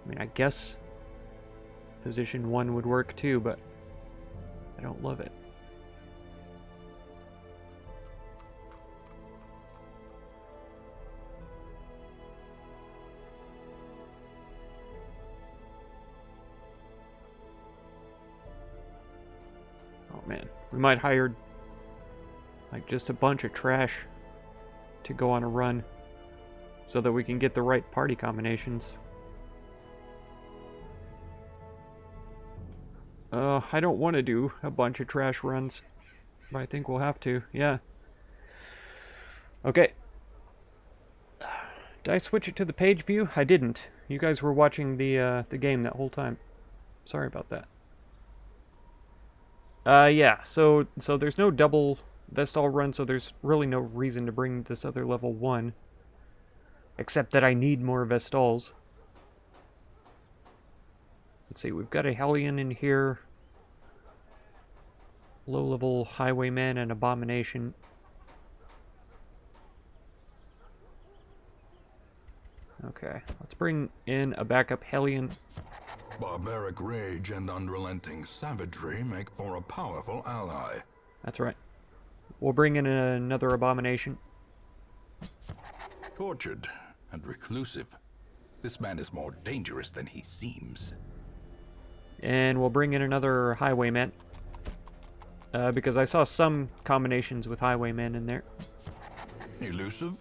I mean, I guess position 1 would work too, but I don't love it. Oh man, we might hire like just a bunch of trash to go on a run so that we can get the right party combinations. I don't want to do a bunch of trash runs, but I think we'll have to, yeah. Okay. Did I switch it to the page view? I didn't. You guys were watching the game that whole time. Sorry about that. Yeah, so there's no double Vestal run, so there's really no reason to bring this other level 1. Except that I need more Vestals. Let's see, we've got a Hellion in here. Low-level Highwayman and Abomination. Okay, let's bring in a backup Hellion. Barbaric rage and unrelenting savagery make for a powerful ally. That's right. We'll bring in another Abomination. Tortured and reclusive, this man is more dangerous than he seems. And we'll bring in another Highwayman. Because I saw some combinations with Highwaymen in there. Elusive,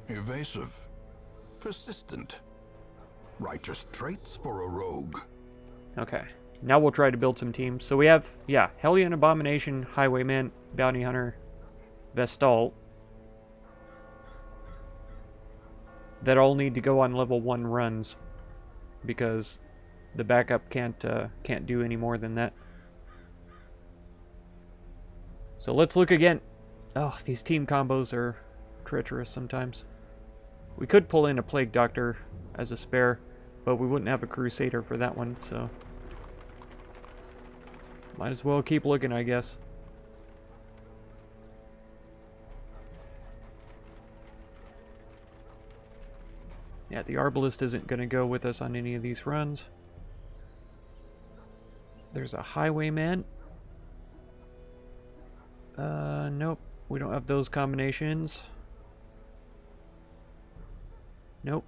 evasive, persistent. Righteous traits for a rogue. Okay. Now we'll try to build some teams. So we have, yeah, Hellion, Abomination, Highwayman, Bounty Hunter, Vestal. That all need to go on level 1 runs. Because the backup can't do any more than that. So let's look again. Oh, these team combos are treacherous sometimes. We could pull in a Plague Doctor as a spare, but we wouldn't have a Crusader for that one, so... might as well keep looking, I guess. Yeah, the Arbalist isn't going to go with us on any of these runs. There's a Highwayman. Nope. We don't have those combinations. Nope.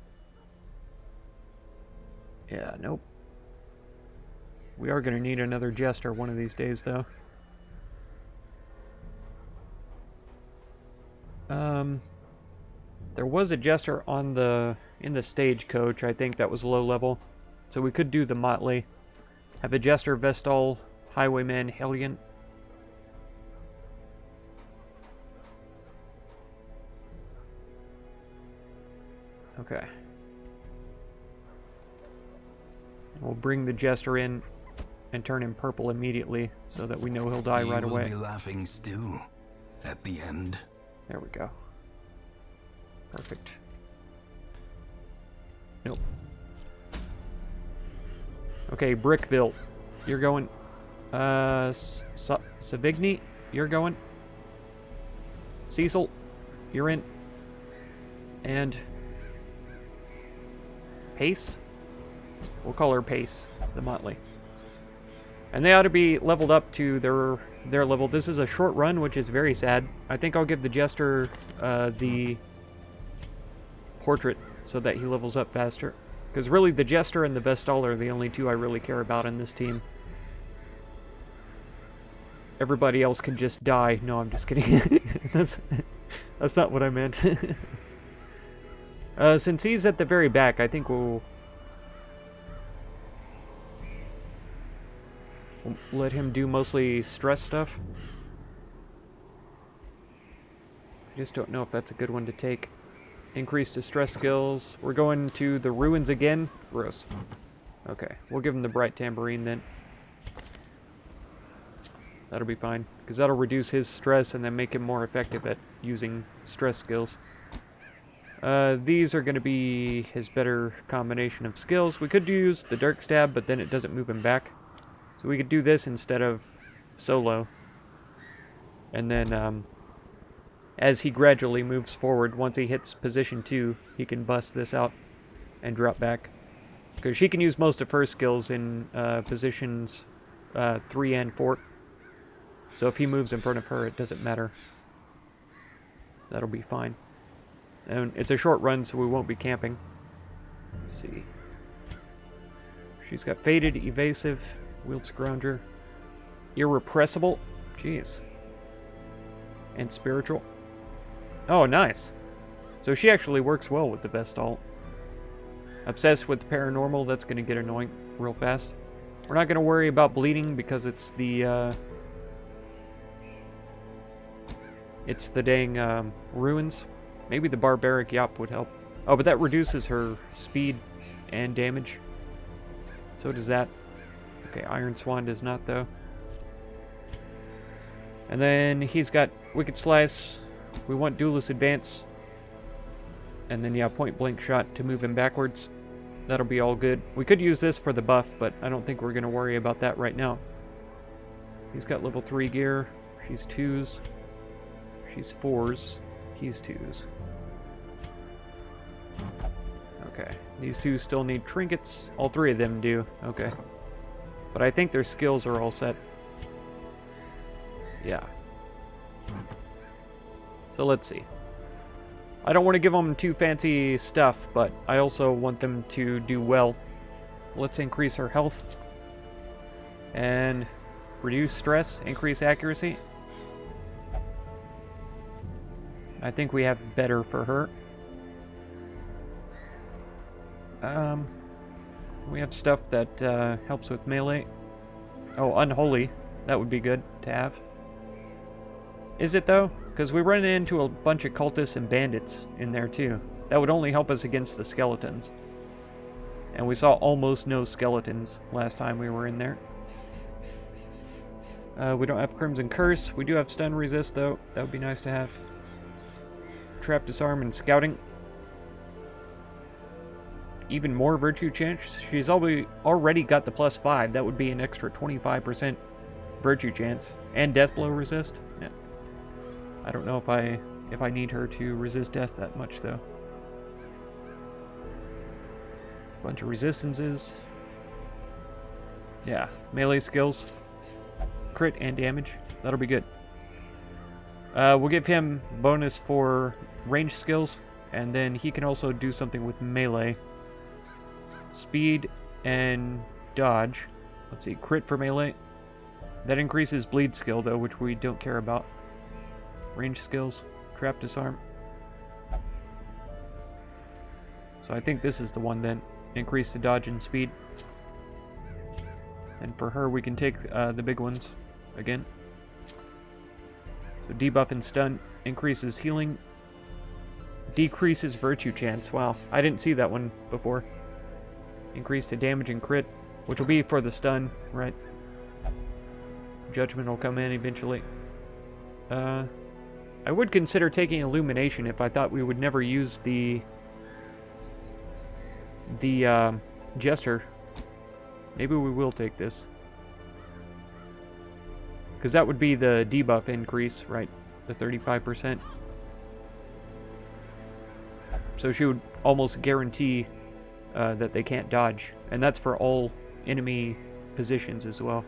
Yeah, nope. We are going to need another Jester one of these days, though. There was a Jester on in the stagecoach. I think that was low level. So we could do the Motley. Have a Jester, Vestal, Highwayman, Hellion. Okay. We'll bring the Jester in and turn him purple immediately so that we know he'll die right away. You will be laughing still at the end. There we go. Perfect. Nope. Okay, Brickville. You're going. Savigny, you're going. Cecil, you're in. And Pace? We'll call her Pace, the Motley. And they ought to be leveled up to their level. This is a short run, which is very sad. I think I'll give the Jester the portrait so that he levels up faster. Because really, the Jester and the Vestal are the only two I really care about in this team. Everybody else can just die. No, I'm just kidding. That's not what I meant. Since he's at the very back, I think we'll let him do mostly stress stuff. I just don't know if that's a good one to take. Increase distress skills. We're going to the ruins again. Gross. Okay, we'll give him the bright tambourine then. That'll be fine, because that'll reduce his stress and then make him more effective at using stress skills. These are going to be his better combination of skills. We could use the Dark Stab, but then it doesn't move him back. So we could do this instead of solo. And then, as he gradually moves forward, once he hits position 2, he can bust this out and drop back. Because she can use most of her skills in positions 3 and 4. So if he moves in front of her, it doesn't matter. That'll be fine. And it's a short run, so we won't be camping. Let's see. She's got Faded, Evasive, Wield Scrounger, Irrepressible, jeez, and Spiritual. Oh, nice. So she actually works well with the Vestal. Obsessed with Paranormal, that's going to get annoying real fast. We're not going to worry about bleeding because it's the dang ruins. Maybe the Barbaric Yop would help. Oh, but that reduces her speed and damage. So does that. Okay, Iron Swan does not, though. And then he's got Wicked Slice. We want Duelist Advance. And then, yeah, Point Blank Shot to move him backwards. That'll be all good. We could use this for the buff, but I don't think we're going to worry about that right now. He's got level 3 gear. She's 2s. She's 4s. He's 2s. Okay. These two still need trinkets. All 3 of them do. Okay. But I think their skills are all set. Yeah. So let's see. I don't want to give them too fancy stuff, but I also want them to do well. Let's increase her health. And reduce stress, increase accuracy. I think we have better for her. We have stuff that helps with melee. Oh, Unholy. That would be good to have. Is it, though? Because we run into a bunch of cultists and bandits in there, too. That would only help us against the skeletons. And we saw almost no skeletons last time we were in there. We don't have Crimson Curse. We do have Stun Resist, though. That would be nice to have. Trap, Disarm, and Scouting. Even more Virtue chance. She's already got the +5. That would be an extra 25% Virtue chance. And Death Blow Resist. Yeah. I don't know if I need her to resist death that much, though. Bunch of resistances. Yeah, melee skills. Crit and damage. That'll be good. We'll give him bonus for range skills, and then he can also do something with melee. Speed and dodge. Let's see, crit for melee. That increases bleed skill, though, which we don't care about. Range skills, trap, disarm. So I think this is the one then. Increase the dodge and speed. And for her, we can take the big ones again. So debuff and stun increases healing. Decreases virtue chance. Wow, I didn't see that one before. Increase to damage and crit, which will be for the stun, right? Judgment will come in eventually. I would consider taking Illumination if I thought we would never use the Jester. Maybe we will take this. Because that would be the debuff increase, right? The 35%. So she would almost guarantee that they can't dodge. And that's for all enemy positions as well.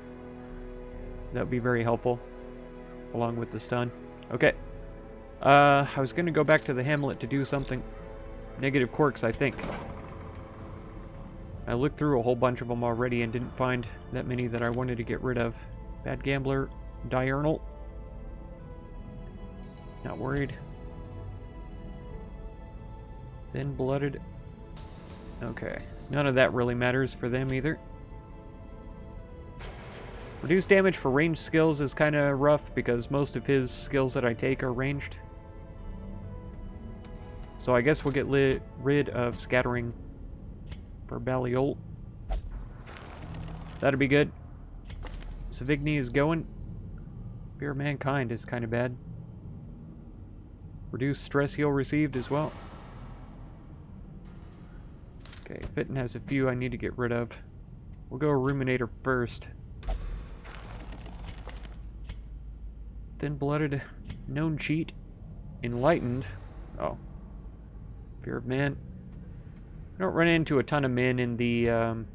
That would be very helpful. Along with the stun. Okay. I was going to go back to the hamlet to do something. Negative quirks, I think. I looked through a whole bunch of them already and didn't find that many that I wanted to get rid of. Bad Gambler, Diurnal. Not worried. Thin-blooded. Okay. None of that really matters for them either. Reduced damage for ranged skills is kind of rough because most of his skills that I take are ranged. So I guess we'll get rid of Scattering for Baliol. That'd be good. Savigny is going. Fear of Mankind is kind of bad. Reduced stress heal received as well. Okay, Fitton has a few I need to get rid of. We'll go Ruminator first. Thin-blooded, known cheat, enlightened. Oh, fear of man. I don't run into a ton of men in the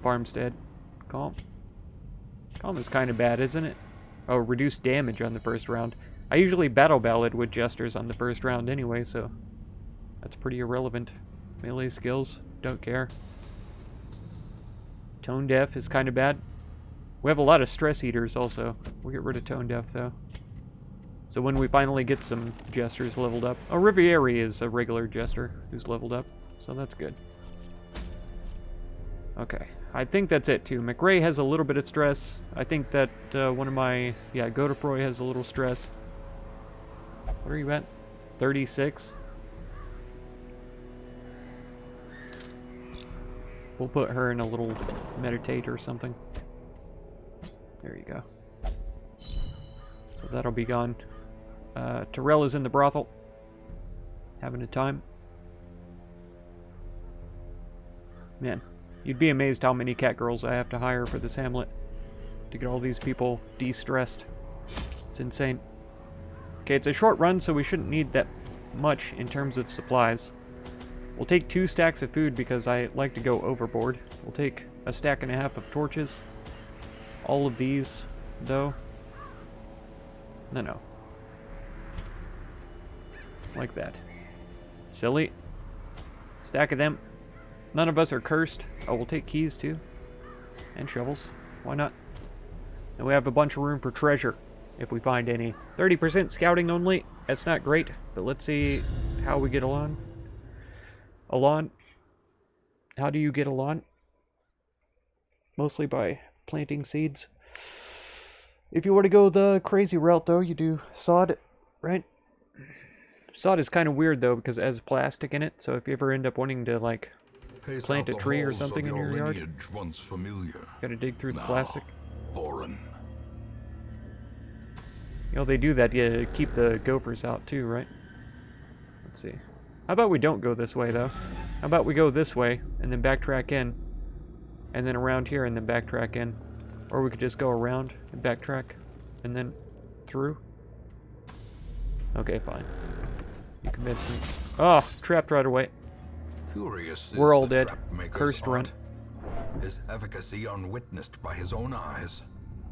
farmstead. Calm. Calm is kind of bad, isn't it? Oh, reduced damage on the first round. I usually battle ballad with jesters on the first round anyway, so that's pretty irrelevant. Melee skills, don't care. Tone deaf is kind of bad. We have a lot of stress eaters also. We'll get rid of tone deaf though. So when we finally get some jesters leveled up. Oh, Rivieri is a regular jester who's leveled up, so that's good. Okay, I think that's it too. McRae has a little bit of stress. I think that one of my, yeah, Godefroy has a little stress. What are you at? 36? We'll put her in a little meditate or something. There you go. So that'll be gone. Terrell is in the brothel. Having a time. Man, you'd be amazed how many cat girls I have to hire for this hamlet to get all these people de-stressed. It's insane. Okay, it's a short run, so we shouldn't need that much in terms of supplies. We'll take 2 stacks of food because I like to go overboard. We'll take a stack and a half of torches. All of these, though. No. Like that. Silly. Stack of them. None of us are cursed. Oh, we'll take keys, too. And shovels. Why not? And we have a bunch of room for treasure, if we find any. 30% scouting only. That's not great, but let's see how we get along. Alon. How do you get along? Mostly by planting seeds. If you were to go the crazy route, though, you do sod, right? Sod is kind of weird, though, because it has plastic in it. So if you ever end up wanting to, like, plant a tree or something in your yard, once familiar. gotta dig through the plastic. Foreign. You know, they do that to keep the gophers out, too, right? Let's see. How about we don't go this way, though? How about we go this way, and then backtrack in, and then around here, and then backtrack in. Or we could just go around and backtrack, and then through. Okay, fine. You convinced me. Oh, trapped right away. Curious We're all the dead. trap-maker's Cursed run. art. His efficacy unwitnessed by his own eyes.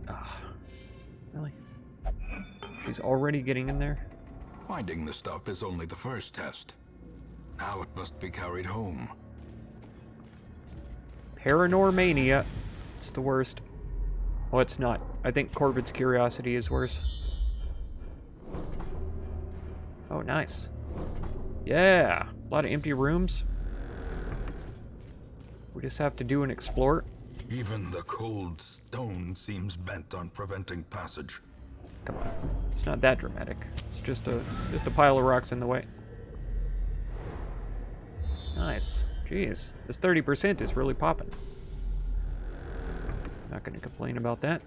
Ah, really? He's already getting in there? Finding the stuff is only the first test. Now it must be carried home. Paranormania. It's the worst. Oh, it's not. I think Corbett's Curiosity is worse. Oh, nice. Yeah. A lot of empty rooms. We just have to do and explore. Even the cold stone seems bent on preventing passage. Come on. It's not that dramatic. It's just a pile of rocks in the way. Nice. Jeez. This 30% is really popping. Not going to complain about that.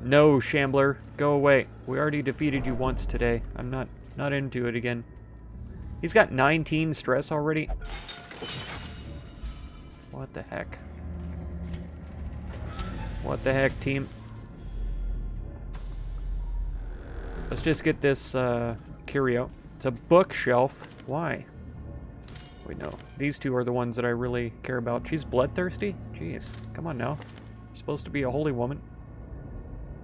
No, Shambler. Go away. We already defeated you once today. I'm not into it again. He's got 19 stress already. What the heck? What the heck, team? Let's just get this curio. It's a bookshelf. Why? Wait, no. These two are the ones that I really care about. She's bloodthirsty? Jeez. Come on now. You're supposed to be a holy woman.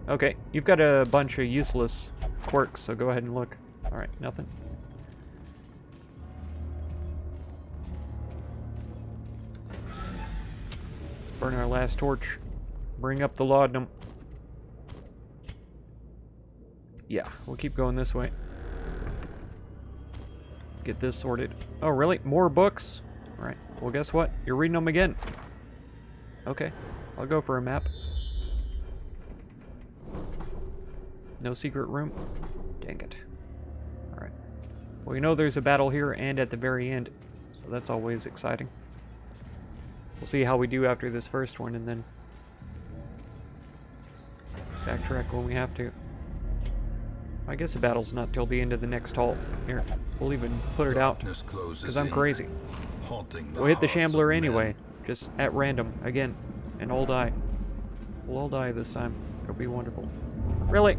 Okay, you've got a bunch of useless quirks, so go ahead and look. Alright, nothing. Burn our last torch. Bring up the laudanum. Yeah, we'll keep going this way. Get this sorted. Oh, really? More books? Alright, well guess what? You're reading them again. Okay, I'll go for a map. No secret room? Dang it. Alright. Well, you know there's a battle here and at the very end, so that's always exciting. We'll see how we do after this first one, and then backtrack when we have to. I guess the battle's not till the end of the next halt. Here, we'll even put it out, because I'm crazy. We'll hit the Shambler anyway, just at random, again, and all die. We'll all die this time. It'll be wonderful. Really?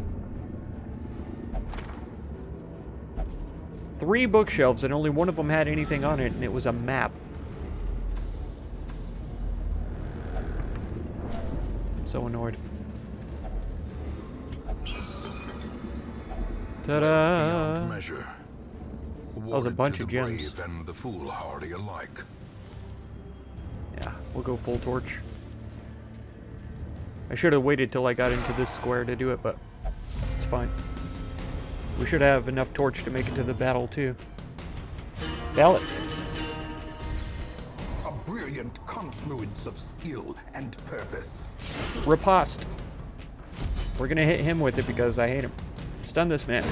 3 bookshelves, and only one of them had anything on it, and it was a map. I'm so annoyed. Ta-da! That was a bunch of gems. And the foolhardy alike. Yeah, we'll go full torch. I should have waited till I got into this square to do it, but it's fine. We should have enough torch to make it to the battle, too. Ballot. A brilliant confluence of skill and purpose. Riposte. We're gonna hit him with it because I hate him. Stun this man.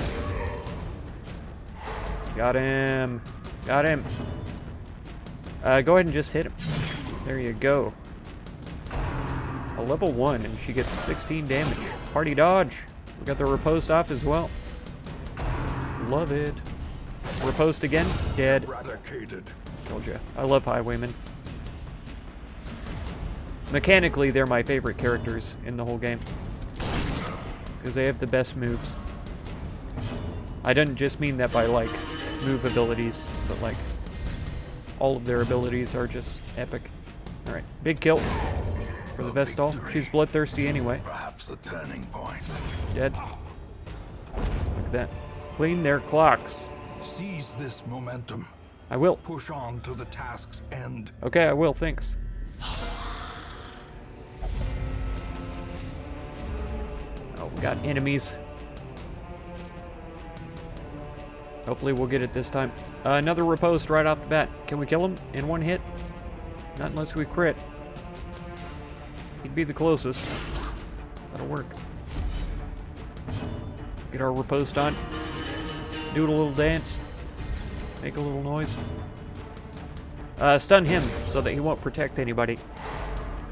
Got him. Got him. Go ahead and just hit him. There you go. A level 1, and she gets 16 damage. Party dodge. We got the riposte off as well. Love it. Riposte again. Dead. Eradicated. Told ya. I love highwaymen. Mechanically, they're my favorite characters in the whole game. Because they have the best moves. I didn't just mean that by, like, move abilities, but, like, all of their abilities are just epic. Alright, big kill for the Vestal. She's bloodthirsty anyway. Perhaps a turning point. Dead. Look at that. Clean their clocks. Seize this momentum. I will. Push on to the task's end. Okay, I will, thanks. Oh, we got enemies. Hopefully we'll get it this time. Another riposte right off the bat. Can we kill him in one hit? Not unless we crit. He'd be the closest. That'll work. Get our riposte on. Do a little dance. Make a little noise. Stun him so that he won't protect anybody.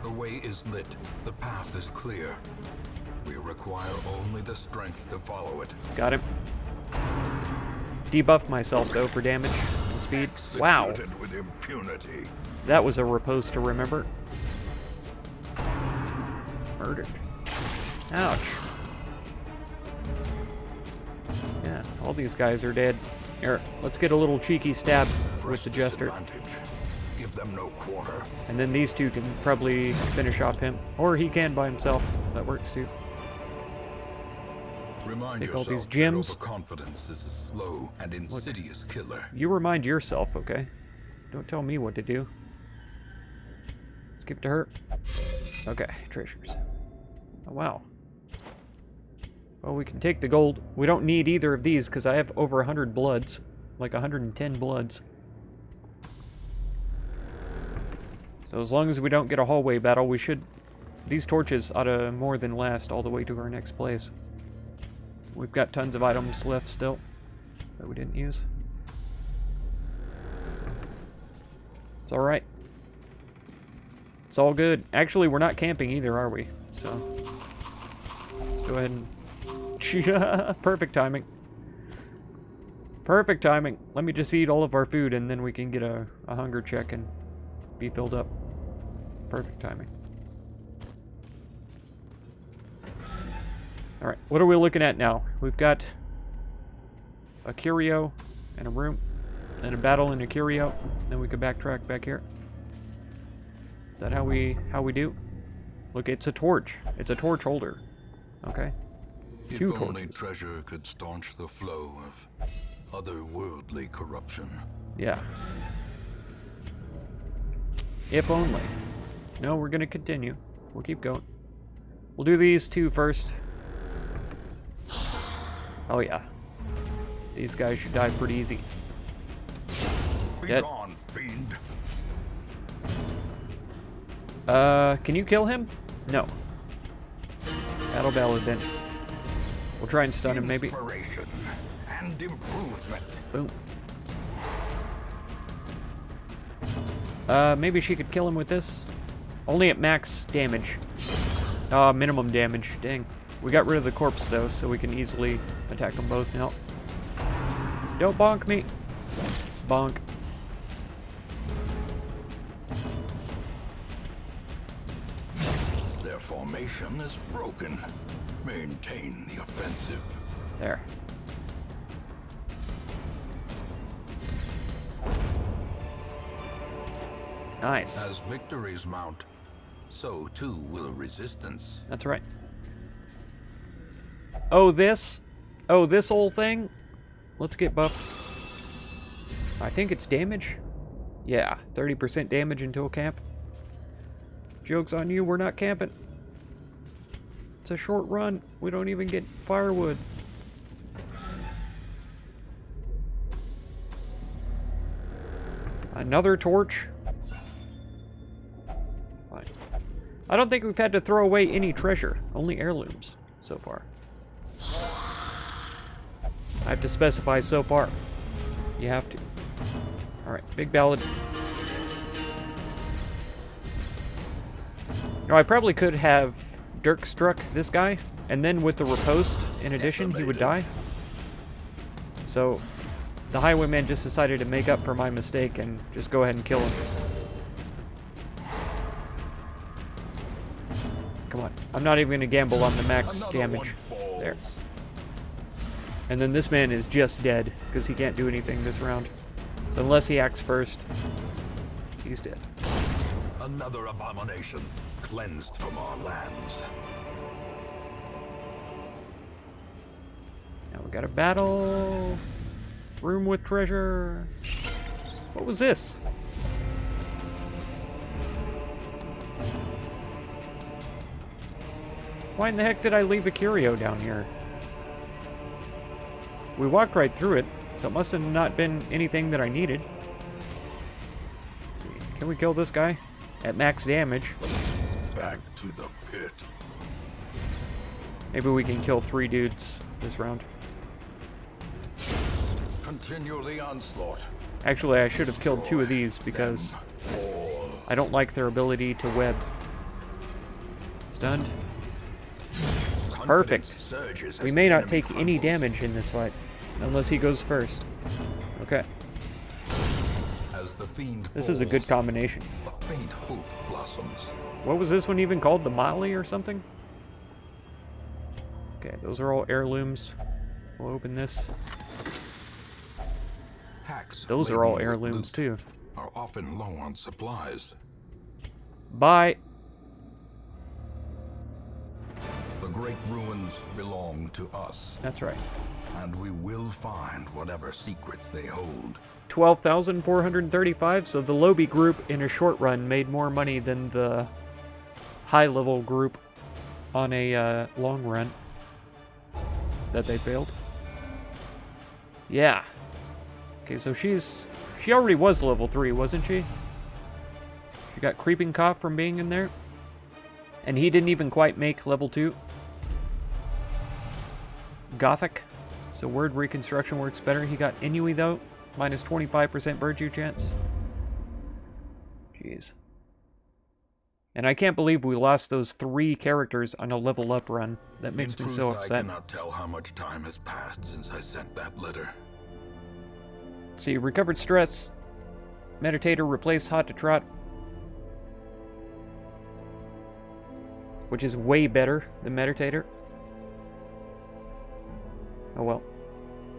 The way is lit. The path is clear. We require only the strength to follow it. Got him. Debuff myself, though, for damage and speed. Wow. Executed with impunity. That was a riposte to remember. Murdered. Ouch. Yeah, all these guys are dead. Here, let's get a little cheeky stab with the Jester. Give them no quarter. And then these two can probably finish off him. Or he can by himself. That works too. Remind Take all yourself these gems. that overconfidence is a slow and insidious killer. You remind yourself, okay? Don't tell me what to do. Let's give it to her. Okay, treasures. Oh, wow. Well, we can take the gold. We don't need either of these because I have over 100 bloods. Like 110 bloods. So as long as we don't get a hallway battle, we should... These torches ought to more than last all the way to our next place. We've got tons of items left still that we didn't use. It's alright. It's all good. Actually, we're not camping either, are we? So, let's go ahead and... Perfect timing. Perfect timing. Let me just eat all of our food and then we can get a hunger check and be filled up. Perfect timing. Alright, what are we looking at now? We've got a curio and a room, and a battle and a curio. Then we can backtrack back here. Is that how we do? Look, it's a torch. It's a torch holder. Okay. If Two only torches. treasure could staunch the flow of otherworldly corruption. Yeah. If only. No, we're gonna continue. We'll keep going. We'll do these two first. Oh yeah. These guys should die pretty easy. Be Dead. gone, fiend. Can you kill him? No. Battle ballad then. We'll try and stun him maybe. Inspiration and improvement. Boom. Maybe she could kill him with this. Only at max damage. Minimum damage. Dang. We got rid of the corpse though, so we can easily attack them both now. Don't bonk me. Bonk. Their formation is broken. Maintain the offensive. There. Nice. As victories mount, so too will resistance. That's right. Oh, this? Oh, this whole thing? Let's get buffed. I think it's damage. Yeah, 30% damage until camp. Joke's on you, we're not camping. It's a short run. We don't even get firewood. Another torch. Fine. I don't think we've had to throw away any treasure. Only heirlooms so far. I have to specify so far. You have to. Alright, big ballad. No, I probably could have Dirk struck this guy, and then with the riposte, in addition, he would die. So, the highwayman just decided to make up for my mistake and just go ahead and kill him. Come on. I'm not even going to gamble on the max damage. There. And then this man is just dead, because he can't do anything this round. So unless he acts first, he's dead. Another abomination cleansed from our lands. Now we got a battle. Room with treasure. What was this? Why in the heck did I leave a curio down here? We walked right through it, so it must have not been anything that I needed. Let's see. Can we kill this guy? At max damage. Back to the pit. Maybe we can kill 3 dudes this round. Continue the onslaught. Actually, I should have killed 2 of these because I don't like their ability to web. Stunned. Perfect. We may not take any damage in this fight, unless he goes first. Okay. As the fiend This is a good falls, combination. a faint hope blossoms. What was this one even called? The Molly or something? Okay, those are all heirlooms. We'll open this. Hacks Those are all laden with heirlooms loot too. are often low on supplies. Bye. The great ruins belong to us, That's right. and we will find whatever secrets they hold. 12,435, so the Lobby group in a short run made more money than the high-level group on a long run that they failed. Yeah. Okay, so she already was level 3, wasn't she? She got Creeping Cough from being in there. And he didn't even quite make level 2. Gothic. So word reconstruction works better. He got Inui though. Minus 25% virtue chance. Jeez. And I can't believe we lost those 3 characters on a level up run. That makes In me truth, so I upset. cannot tell how much time has passed since I sent that letter. See, recovered stress. Meditator replaced Hot to Trot. Which is way better than Meditator. Oh well.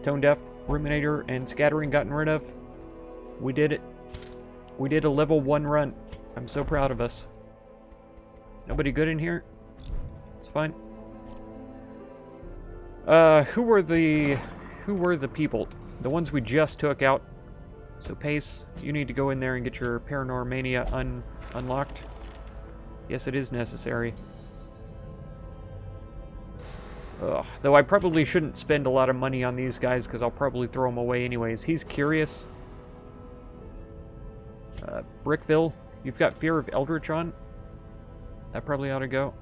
Tone Deaf, Ruminator, and Scattering gotten rid of. We did it. We did a level 1 run. I'm so proud of us. Nobody good in here? It's fine. Who were the people? The ones we just took out. So Pace, you need to go in there and get your Paranormania unlocked. Yes, it is necessary. Ugh. Though I probably shouldn't spend a lot of money on these guys because I'll probably throw them away anyways. He's curious. Brickville, you've got Fear of Eldritch on. That probably ought to go.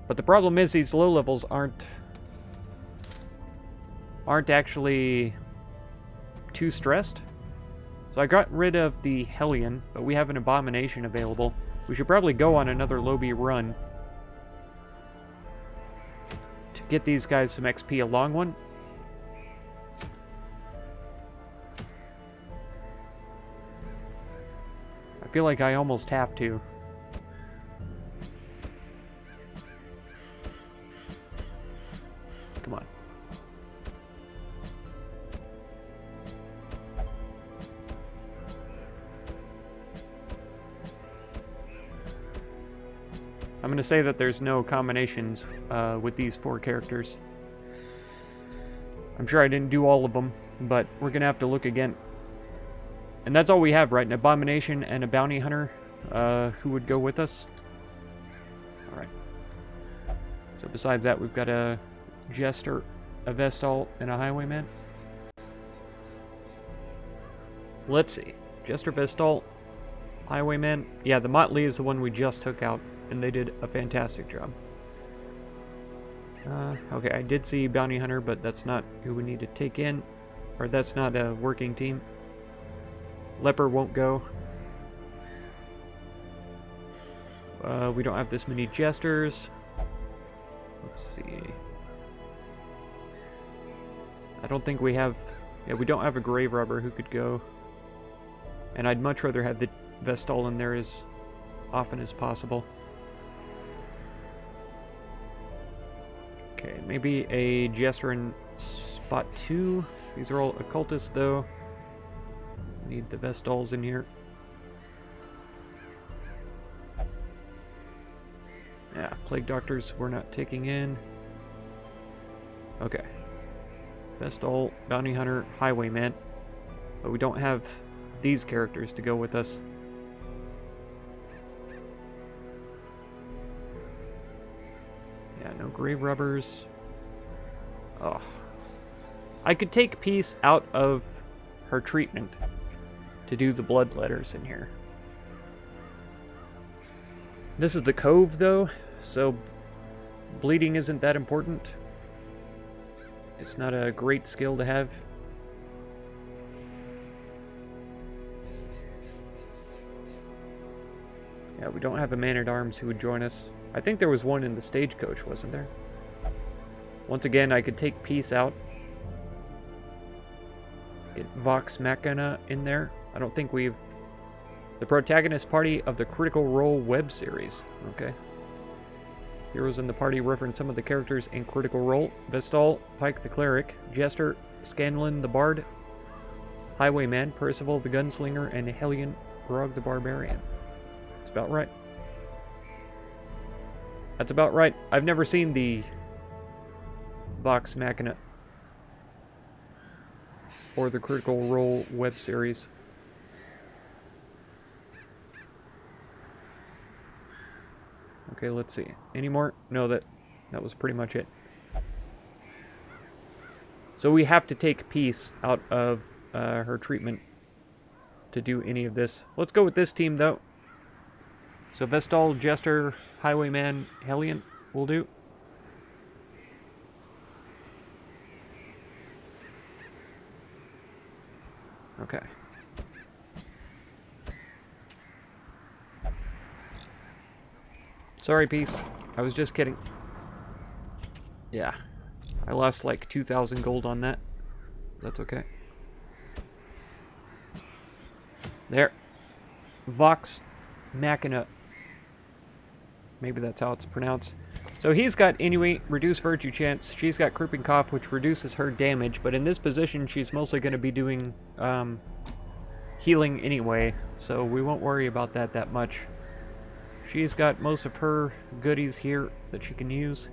But the problem is these low levels aren't actually too stressed. So I got rid of the Hellion, but we have an Abomination available. We should probably go on another Lobby run to get these guys some XP, a long one. I feel like I almost have to. Come on. I'm going to say that there's no combinations with these 4 characters. I'm sure I didn't do all of them, but we're going to have to look again. And that's all we have, right? An Abomination and a Bounty Hunter who would go with us. Alright. So besides that, we've got a Jester, a Vestal, and a Highwayman. Let's see. Jester, Vestal, Highwayman. Yeah, the Motley is the one we just took out, and they did a fantastic job. Okay, I did see Bounty Hunter, but that's not who we need to take in. Or that's not a working team. Leper won't go. We don't have this many Jesters. Let's see. I don't think we have... Yeah, we don't have a Grave Robber who could go. And I'd much rather have the Vestal in there as often as possible. Okay, maybe a Jester in spot 2. These are all occultists, though. Need the Vestals in here. Yeah, Plague Doctors we're not taking in. Okay. Vestal, Bounty Hunter, Highwayman. But we don't have these characters to go with us. Yeah, no Grave Robbers. Oh. I could take Peace out of her treatment to do the Bloodletters in here. This is the Cove, though, so bleeding isn't that important. It's not a great skill to have. Yeah, we don't have a Man-at-Arms who would join us. I think there was one in the stagecoach, wasn't there? Once again, I could take Peace out. Get Vox Machina in there. I don't think we've... The protagonist party of the Critical Role web series. Okay. Heroes in the party reference some of the characters in Critical Role. Vestal, Pike the Cleric, Jester, Scanlan the Bard, Highwayman, Percival the Gunslinger, and Hellion, Grog the Barbarian. That's about right. That's about right. I've never seen the Vox Machina or the Critical Role web series. Okay, let's see. Any more? No, that was pretty much it. So we have to take Peace out of her treatment to do any of this. Let's go with this team, though. So Vestal, Jester, Highwayman, Hellion will do. Okay. Sorry, Peace. I was just kidding. Yeah. I lost like 2,000 gold on that. That's okay. There. Vox Machina. Maybe that's how it's pronounced. So he's got Inuit, reduced virtue chance. She's got creeping cough, which reduces her damage. But in this position, she's mostly going to be doing healing anyway. So we won't worry about that much. She's got most of her goodies here that she can use.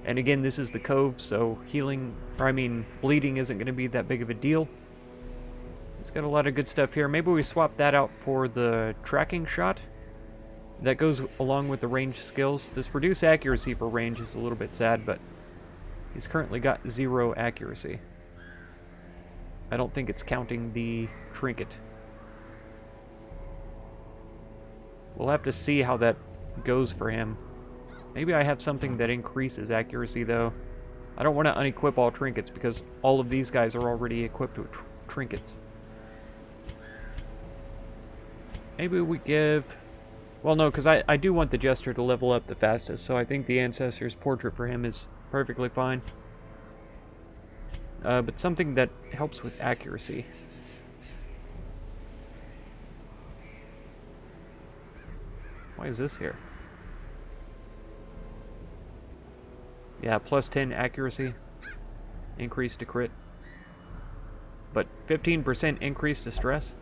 And again, this is the cove, so healing, or I mean, bleeding isn't going to be that big of a deal. It's got a lot of good stuff here. Maybe we swap that out for the tracking shot. That goes along with the range skills. This reduced accuracy for range is a little bit sad, but he's currently got 0 accuracy. I don't think it's counting the trinket. We'll have to see how that goes for him. Maybe I have something that increases accuracy, though. I don't want to unequip all trinkets because all of these guys are already equipped with trinkets. Maybe we give... Well, no, because I do want the Jester to level up the fastest, so I think the Ancestor's Portrait for him is perfectly fine. But something that helps with accuracy. Why is this here? Yeah, plus 10 accuracy. Increase to crit. But 15% increase to stress?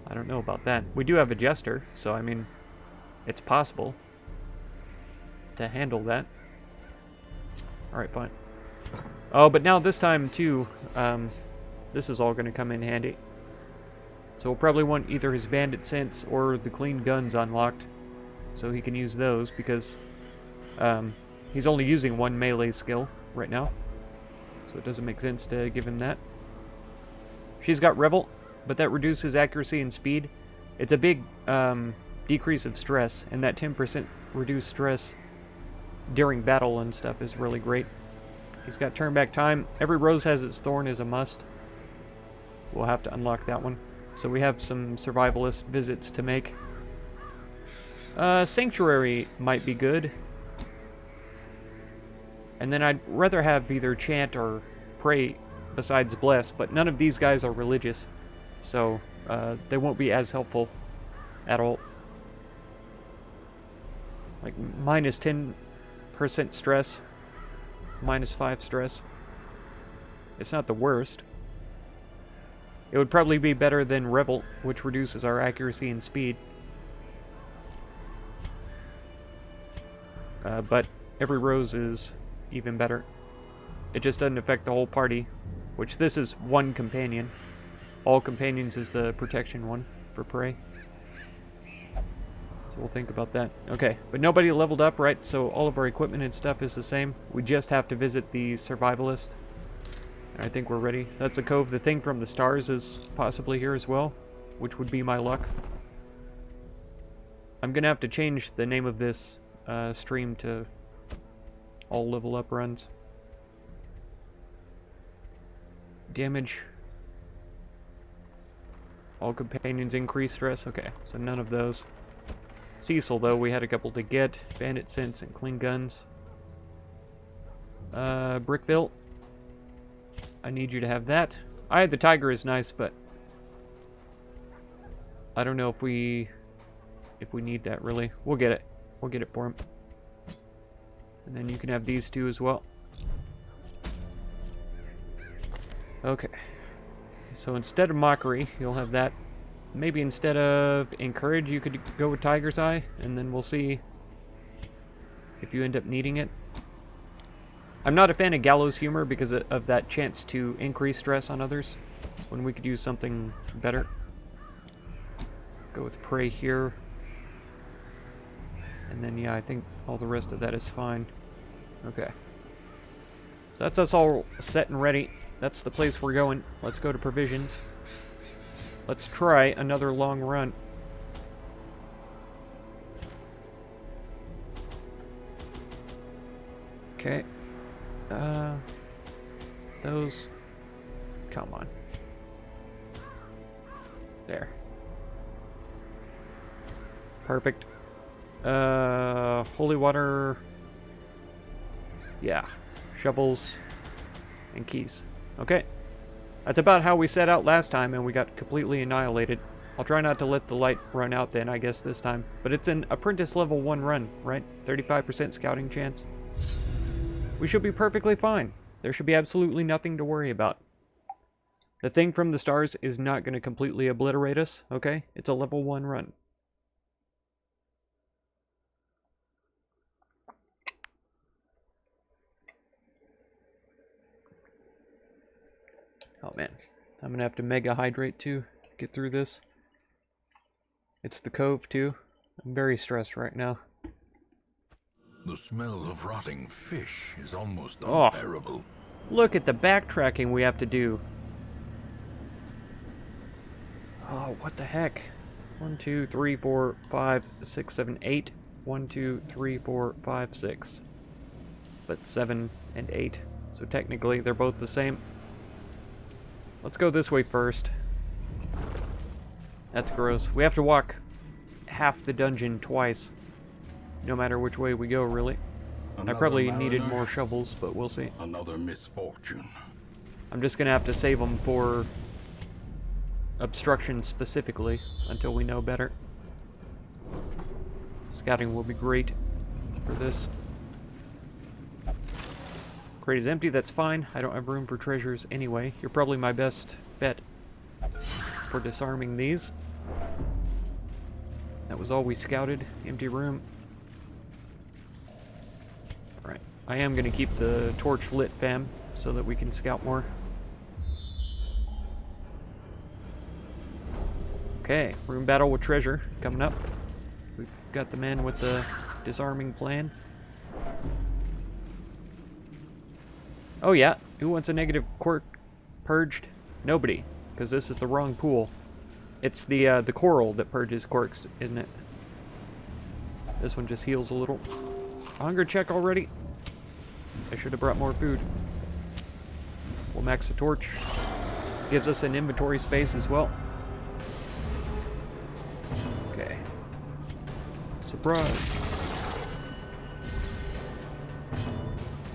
I don't know about that. We do have a Jester, so I mean, it's possible to handle that. Alright, fine. Oh, but now this time, too, this is all going to come in handy. So we'll probably want either his Bandit Sense or the Clean Guns unlocked, so he can use those, because he's only using 1 melee skill right now. So it doesn't make sense to give him that. She's got Revel, but that reduces accuracy and speed. It's a big decrease of stress, and that 10% reduced stress during battle and stuff is really great. He's got turn back time. Every rose has its thorn is a must. We'll have to unlock that one. So we have some survivalist visits to make. Sanctuary might be good. And then I'd rather have either chant or pray besides bless, but none of these guys are religious. So, they won't be as helpful at all. Like, minus 10% stress, minus 5 stress. It's not the worst. It would probably be better than Revel, which reduces our accuracy and speed. But every rose is even better. It just doesn't affect the whole party, which this is 1 companion. All companions is the protection one for prey. So we'll think about that. Okay, but nobody leveled up, right? So all of our equipment and stuff is the same. We just have to visit the survivalist. I think we're ready. That's a cove. The thing from the stars is possibly here as well, which would be my luck. I'm gonna have to change the name of this stream to all level up runs. Damage. All companions increase stress. Okay, so none of those. Cecil, though, we had a couple to get. Bandit Sense and Clean Guns. Brickville. I need you to have that. Eye of the Tiger is nice, but I don't know if we need that, really. We'll get it. We'll get it for him. And then you can have these two as well. Okay. So instead of Mockery, you'll have that. Maybe instead of Encourage, you could go with Tiger's Eye, and then we'll see if you end up needing it. I'm not a fan of Gallows Humor because of that chance to increase stress on others, when we could use something better. Go with Prey here. And then, yeah, I think all the rest of that is fine. Okay. So that's us all set and ready. That's the place we're going. Let's go to provisions. Let's try another long run. Okay. Those... Come on. There. Perfect. Holy water... Yeah. Shovels and keys. Okay. That's about how we set out last time, and we got completely annihilated. I'll try not to let the light run out then, I guess, this time. But it's an apprentice level 1 run, right? 35% scouting chance. We should be perfectly fine. There should be absolutely nothing to worry about. The thing from the stars is not going to completely obliterate us, okay? It's a level 1 run. Oh man, I'm going to have to mega hydrate too to get through this. It's the cove too. I'm very stressed right now. The smell of rotting fish is almost Oh. unbearable. Look at the backtracking we have to do. Oh, what the heck? 1, 2, 3, 4, 5, 6, 7, 8. 1, 2, 3, 4, 5, 6. But 7 and 8. So technically they're both the same. Let's go this way first. That's gross. We have to walk half the dungeon twice. No matter which way we go, really. I probably needed more shovels, but we'll see. Another misfortune. I'm just gonna have to save them for obstruction specifically until we know better. Scouting will be great for this. Crate is empty, that's fine. I don't have room for treasures anyway. You're probably my best bet for disarming these. That was all we scouted. Empty room. Alright. I am going to keep the torch lit, fam, so that we can scout more. Okay, room battle with treasure coming up. We've got the man with the disarming plan. Oh yeah, who wants a negative quirk purged? Nobody, because this is the wrong pool. It's the coral that purges quirks, isn't it? This one just heals a little. Hunger check already? I should have brought more food. We'll max the torch. Gives us an inventory space as well. Okay. Surprise.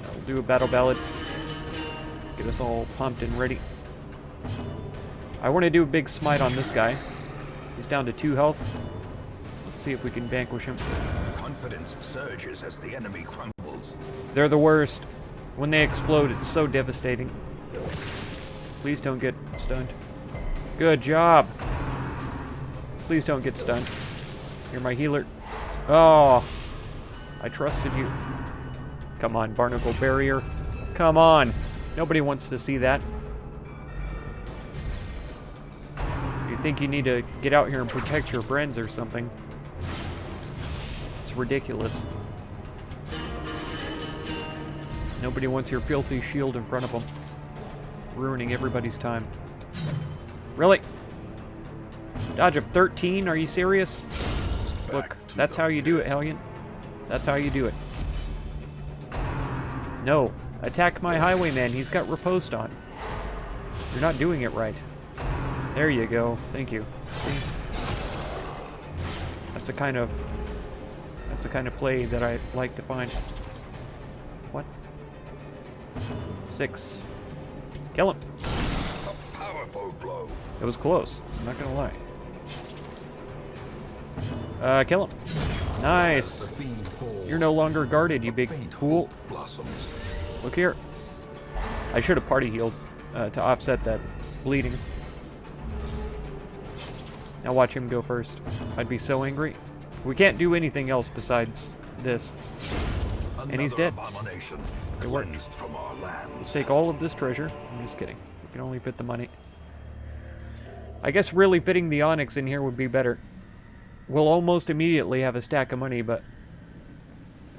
I'll do a battle ballad. Get us all pumped and ready. I want to do a big smite on this guy. He's down to 2 health. Let's see if we can vanquish him. Confidence surges as the enemy crumbles. They're the worst. When they explode, it's so devastating. Please don't get stunned. Good job. Please don't get stunned. You're my healer. Oh, I trusted you. Come on, barnacle barrier. Come on. Nobody wants to see that. You think you need to get out here and protect your friends or something. It's ridiculous. Nobody wants your filthy shield in front of them. Ruining everybody's time. Really? Dodge of 13? Are you serious? Look, that's how you do it, Hellion. That's how you do it. No. Attack my highwayman. He's got riposte on. You're not doing it right. There you go. Thank you. See? That's the kind of play that I like to find. What? 6. Kill him. A powerful blow. It was close. I'm not gonna lie. Kill him. Nice. The fiend falls. You're no longer guarded, you big Faint fool. hope blossoms. Look here. I should have party healed to offset that bleeding. Now watch him go first. I'd be so angry. We can't do anything else besides this. And he's dead. Abomination It worked. cleansed from our lands. Let's take all of this treasure. I'm just kidding. We can only fit the money. I guess really fitting the onyx in here would be better. We'll almost immediately have a stack of money, but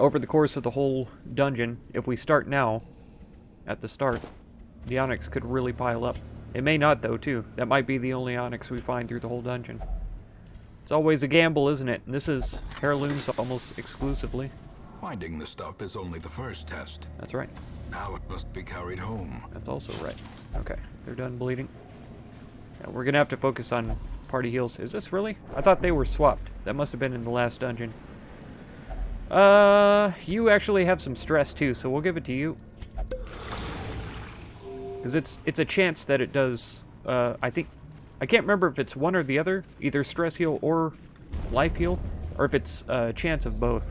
over the course of the whole dungeon, if we start now, at the start, the onyx could really pile up. It may not, though, too. That might be the only onyx we find through the whole dungeon. It's always a gamble, isn't it? And this is heirlooms almost exclusively. Finding the stuff is only the first test. That's right. Now it must be carried home. That's also right. Okay, they're done bleeding. Yeah, we're gonna have to focus on party heals. Is this really? I thought they were swapped. That must have been in the last dungeon. You actually have some stress too, so we'll give it to you. Because it's a chance that it does, I think I can't remember if it's one or the other, either stress heal or life heal, or if it's a chance of both.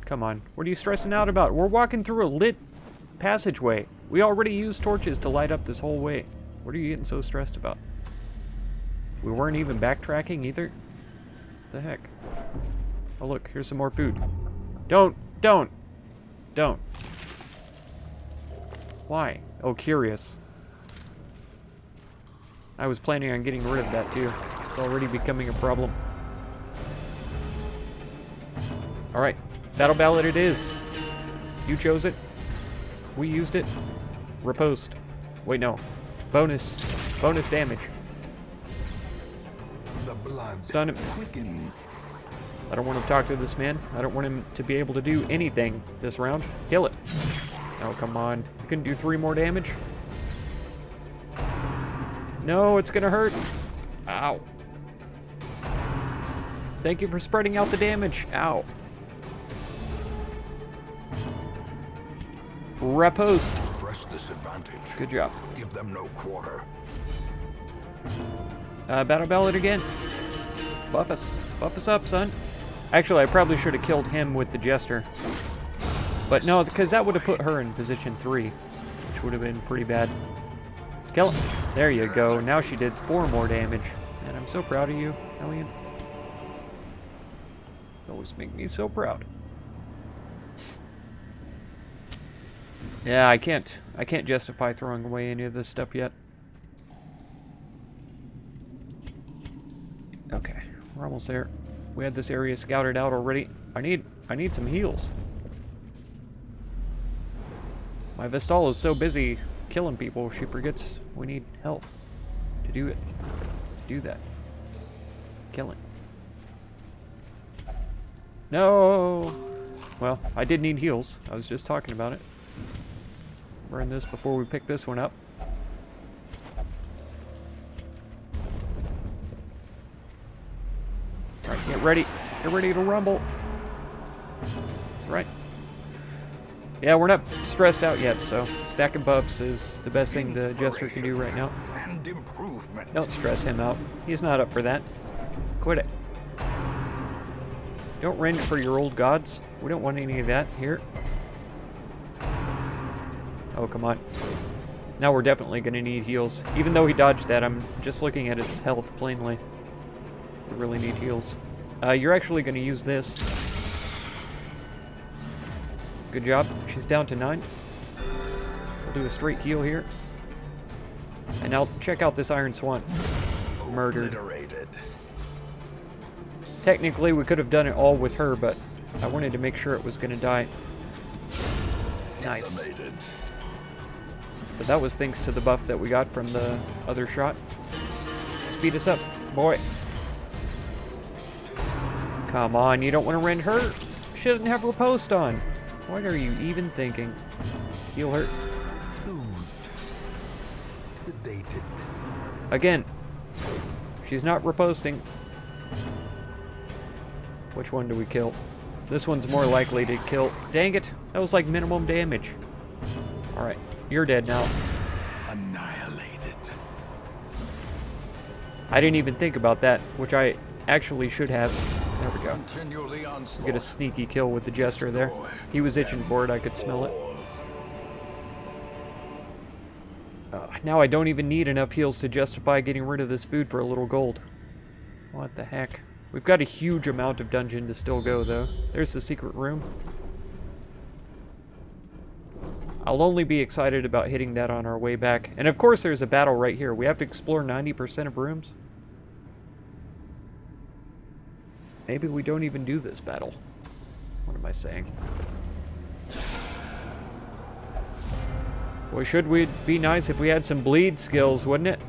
Come on, what are you stressing out about? We're walking through a lit passageway. We already used torches to light up this whole way. What are you getting so stressed about? We weren't even backtracking either? What the heck? Oh look, here's some more food. Don't! Why? Oh, curious. I was planning on getting rid of that too. It's already becoming a problem. Alright, battle ballad it is. You chose it. We used it. Riposte. Wait, no. Bonus damage. The blood Stun him. quickens. I don't want to talk to this man. I don't want him to be able to do anything this round. Kill it. Oh, come on. You can do 3 more damage? No, it's gonna hurt. Ow. Thank you for spreading out the damage. Ow. Riposte. Press this advantage. Good job. Give them no quarter. Battle ballad again. Buff us. Buff us up, son. Actually, I probably should have killed him with the Jester. But no, because that would have put her in position 3, which would have been pretty bad. Kill him. There you go. Now she did 4 more damage. And I'm so proud of you, Hellion. You always make me so proud. Yeah, I can't justify throwing away any of this stuff yet. Okay, we're almost there. We had this area scouted out already. I need some heals. My Vestal is so busy killing people, she forgets we need health to do it. To do that. Killing. No! Well, I did need heals. I was just talking about it. Burn this before we pick this one up. Alright, get ready. Get ready to rumble. That's right. Yeah, we're not stressed out yet, so stacking buffs is the best thing the Jester can do right now. And improvement. Don't stress him out. He's not up for that. Quit it. Don't rend for your old gods. We don't want any of that here. Oh, come on. Now we're definitely going to need heals. Even though he dodged that, I'm just looking at his health plainly. We really need heals. You're actually going to use this. Good job. She's down to 9. We'll do a straight heal here. And now check out this Iron Swan. Murdered. Obliterated. Technically, we could have done it all with her, but I wanted to make sure it was going to die. Nice. Decimated. But that was thanks to the buff that we got from the other shot. Speed us up, boy. Come on, you don't want to rend her. She doesn't have riposte on. What are you even thinking? Heal her. Soothed. Sedated. Again. She's not riposting. Which one do we kill? This one's more likely to kill. Dang it. That was like minimum damage. Alright. You're dead now. Annihilated. I didn't even think about that, which I actually should have. There we go. Continue the onslaught. Get a sneaky kill with the Jester there. He was itching for it, I could smell it. Now I don't even need enough heals to justify getting rid of this food for a little gold. What the heck? We've got a huge amount of dungeon to still go, though. There's the secret room. I'll only be excited about hitting that on our way back. And of course there's a battle right here. We have to explore 90% of rooms. Maybe we don't even do this battle. What am I saying? Boy, should we be nice if we had some bleed skills, wouldn't it?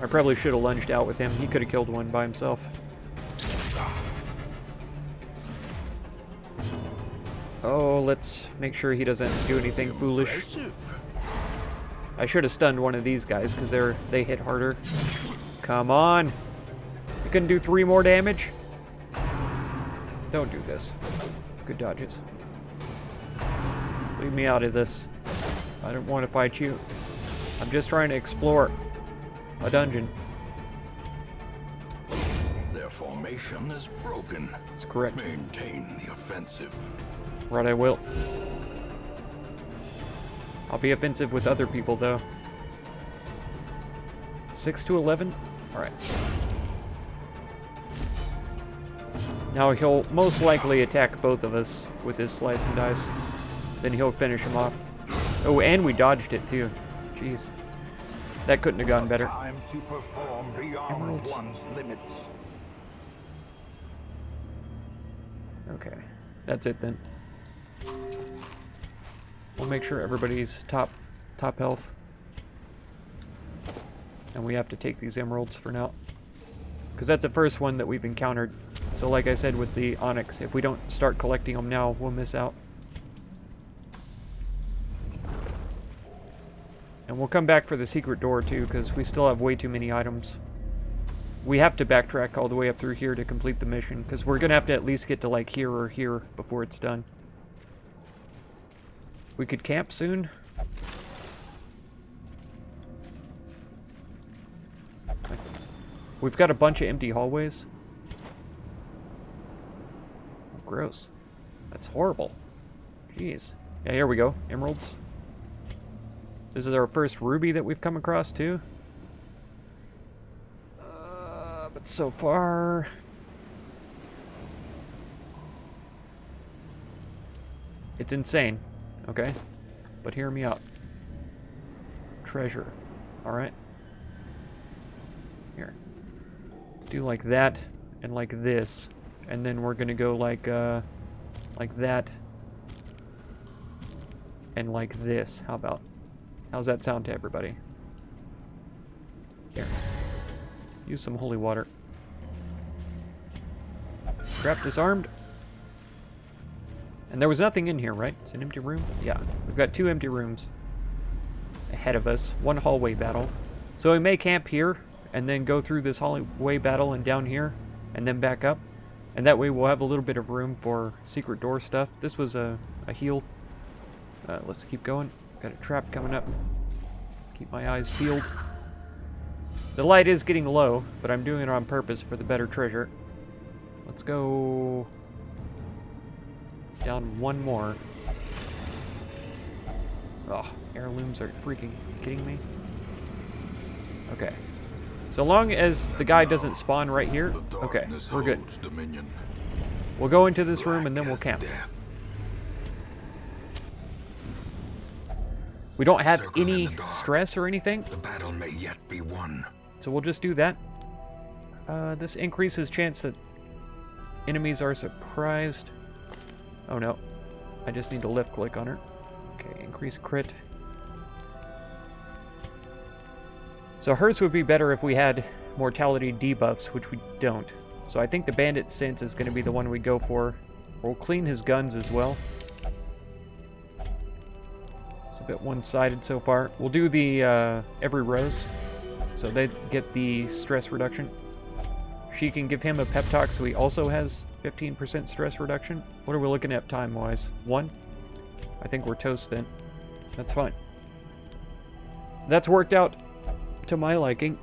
I probably should have lunged out with him. He could have killed one by himself. Oh, let's make sure he doesn't do anything foolish. I should have stunned one of these guys because they hit harder. Come on. You can do 3 more damage? Don't do this. Good dodges. Leave me out of this. I don't want to fight you. I'm just trying to explore a dungeon. Their formation is broken. That's correct. Maintain the offensive. Right, I will. I'll be offensive with other people, though. 6 to 11? Alright. Now he'll most likely attack both of us with his slice and dice. Then he'll finish him off. Oh, and we dodged it, too. Jeez. That couldn't have gone better. Time to perform beyond Emeralds. one's limits. Okay. That's it, then. We'll make sure everybody's top health. And we have to take these emeralds for now. Because that's the first one that we've encountered. So like I said with the onyx, if we don't start collecting them now, we'll miss out. And we'll come back for the secret door too, because we still have way too many items. We have to backtrack all the way up through here to complete the mission, because we're going to have to at least get to like here or here before it's done. We could camp soon. We've got a bunch of empty hallways. Gross. That's horrible. Jeez. Yeah, here we go. Emeralds. This is our first ruby that we've come across, too. But so far... it's insane. Okay? But hear me out. Treasure. Alright? Here. Let's do like that, and like this. And then we're gonna go like that. And like this. How about? How's that sound to everybody? Here. Use some holy water. Trap disarmed. And there was nothing in here, right? It's an empty room? Yeah. We've got 2 empty rooms ahead of us. 1 hallway battle. So we may camp here, and then go through this hallway battle and down here, and then back up. And that way we'll have a little bit of room for secret door stuff. This was a heal. Let's keep going. Got a trap coming up. Keep my eyes peeled. The light is getting low, but I'm doing it on purpose for the better treasure. Let's go down 1 more. Oh, heirlooms are freaking kidding me. Okay. So long as the guy doesn't spawn right here, okay, we're good. Dominion. We'll go into this room and then we'll camp. Death. We don't have Circle in any the dark. stress or anything, The battle may yet be won. so we'll just do that. This increases chance that enemies are surprised. Oh no, I just need to left click on her. Okay, increase crit. So hers would be better if we had mortality debuffs, which we don't. So I think the bandit sense is going to be the one we go for. We'll clean his guns as well. It's a bit one-sided so far. We'll do the every rose, so they get the stress reduction. She can give him a pep talk, so he also has 15% stress reduction. What are we looking at time-wise? 1? I think we're toast then. That's fine. That's worked out to my liking.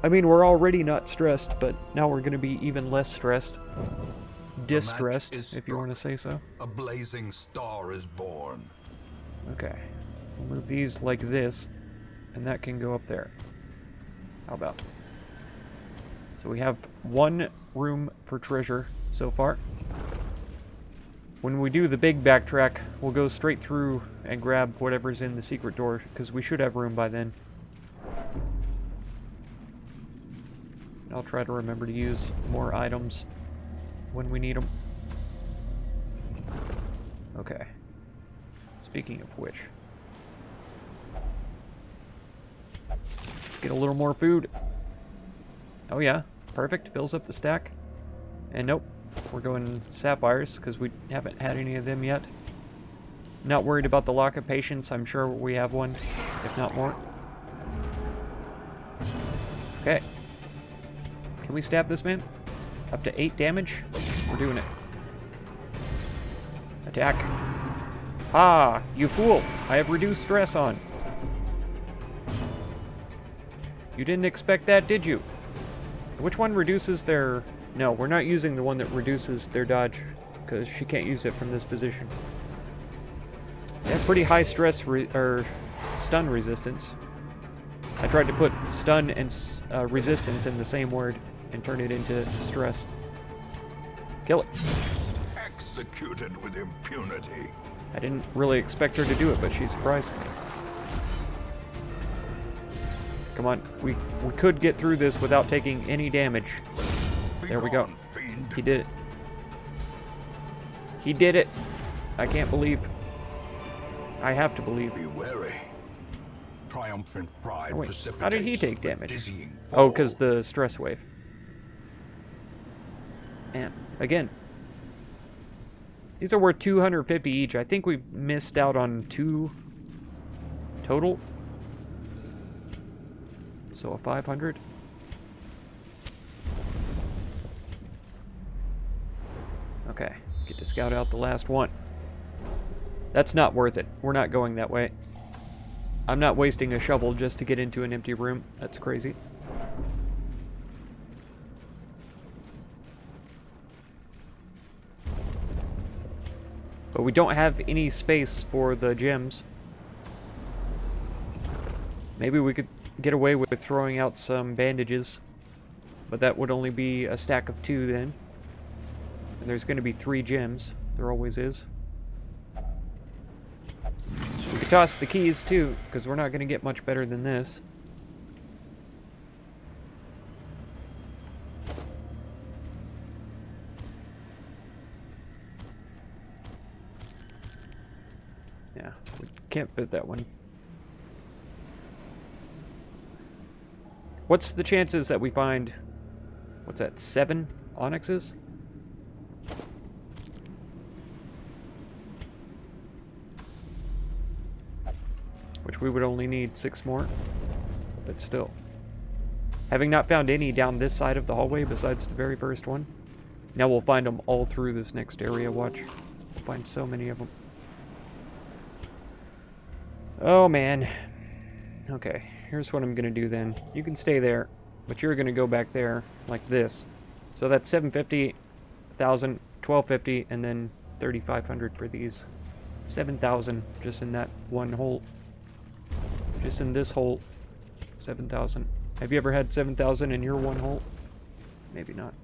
I mean, we're already not stressed, but now we're going to be even less stressed. Distressed, if you want to say so. A blazing star is born. Okay. We'll move these like this, and that can go up there. How about? So we have 1 room for treasure so far. When we do the big backtrack, we'll go straight through and grab whatever's in the secret door, because we should have room by then. I'll try to remember to use more items when we need them. Okay. Speaking of which, let's get a little more food. Oh yeah, perfect. Fills up the stack. And nope, we're going sapphires because we haven't had any of them yet. Not worried about the lock of patience. I'm sure we have one, if not more. Okay. Can we stab this man? Up to 8 damage? We're doing it. Attack. Ah, you fool! I have reduced stress on. You didn't expect that, did you? Which one reduces their... No, we're not using the one that reduces their dodge, because she can't use it from this position. They have pretty high stress or stun resistance. I tried to put stun and resistance in the same word and turn it into stress. Kill it. Executed with impunity. I didn't really expect her to do it, but she surprised me. Come on, we could get through this without taking any damage. There we go. He did it. He did it. I can't believe. I have to believe. Be wary. Triumphant pride Oh, wait. precipitates How did he take the damage? dizzying Oh, fall. because the stress wave. Man, again. These are worth 250 each. I think we missed out on 2 total. So a 500. Okay, get to scout out the last one. That's not worth it. We're not going that way. I'm not wasting a shovel just to get into an empty room. That's crazy. But we don't have any space for the gems. Maybe we could get away with throwing out some bandages. But that would only be a stack of 2 then. And there's going to be 3 gems. There always is. We could toss the keys too, because we're not going to get much better than this. Yeah, we can't fit that one. What's the chances that we find, what's that, 7 onyxes? Which we would only need 6 more, but still. Having not found any down this side of the hallway besides the very first one, now we'll find them all through this next area, watch. We'll find so many of them. Oh man. Okay, here's what I'm gonna do then. You can stay there, but you're gonna go back there like this. So that's 750, 1,000, 1,250, and then 3,500 for these. 7,000 just in that one hole. Just in this hole, 7,000. Have you ever had 7,000 in your one hole? Maybe not.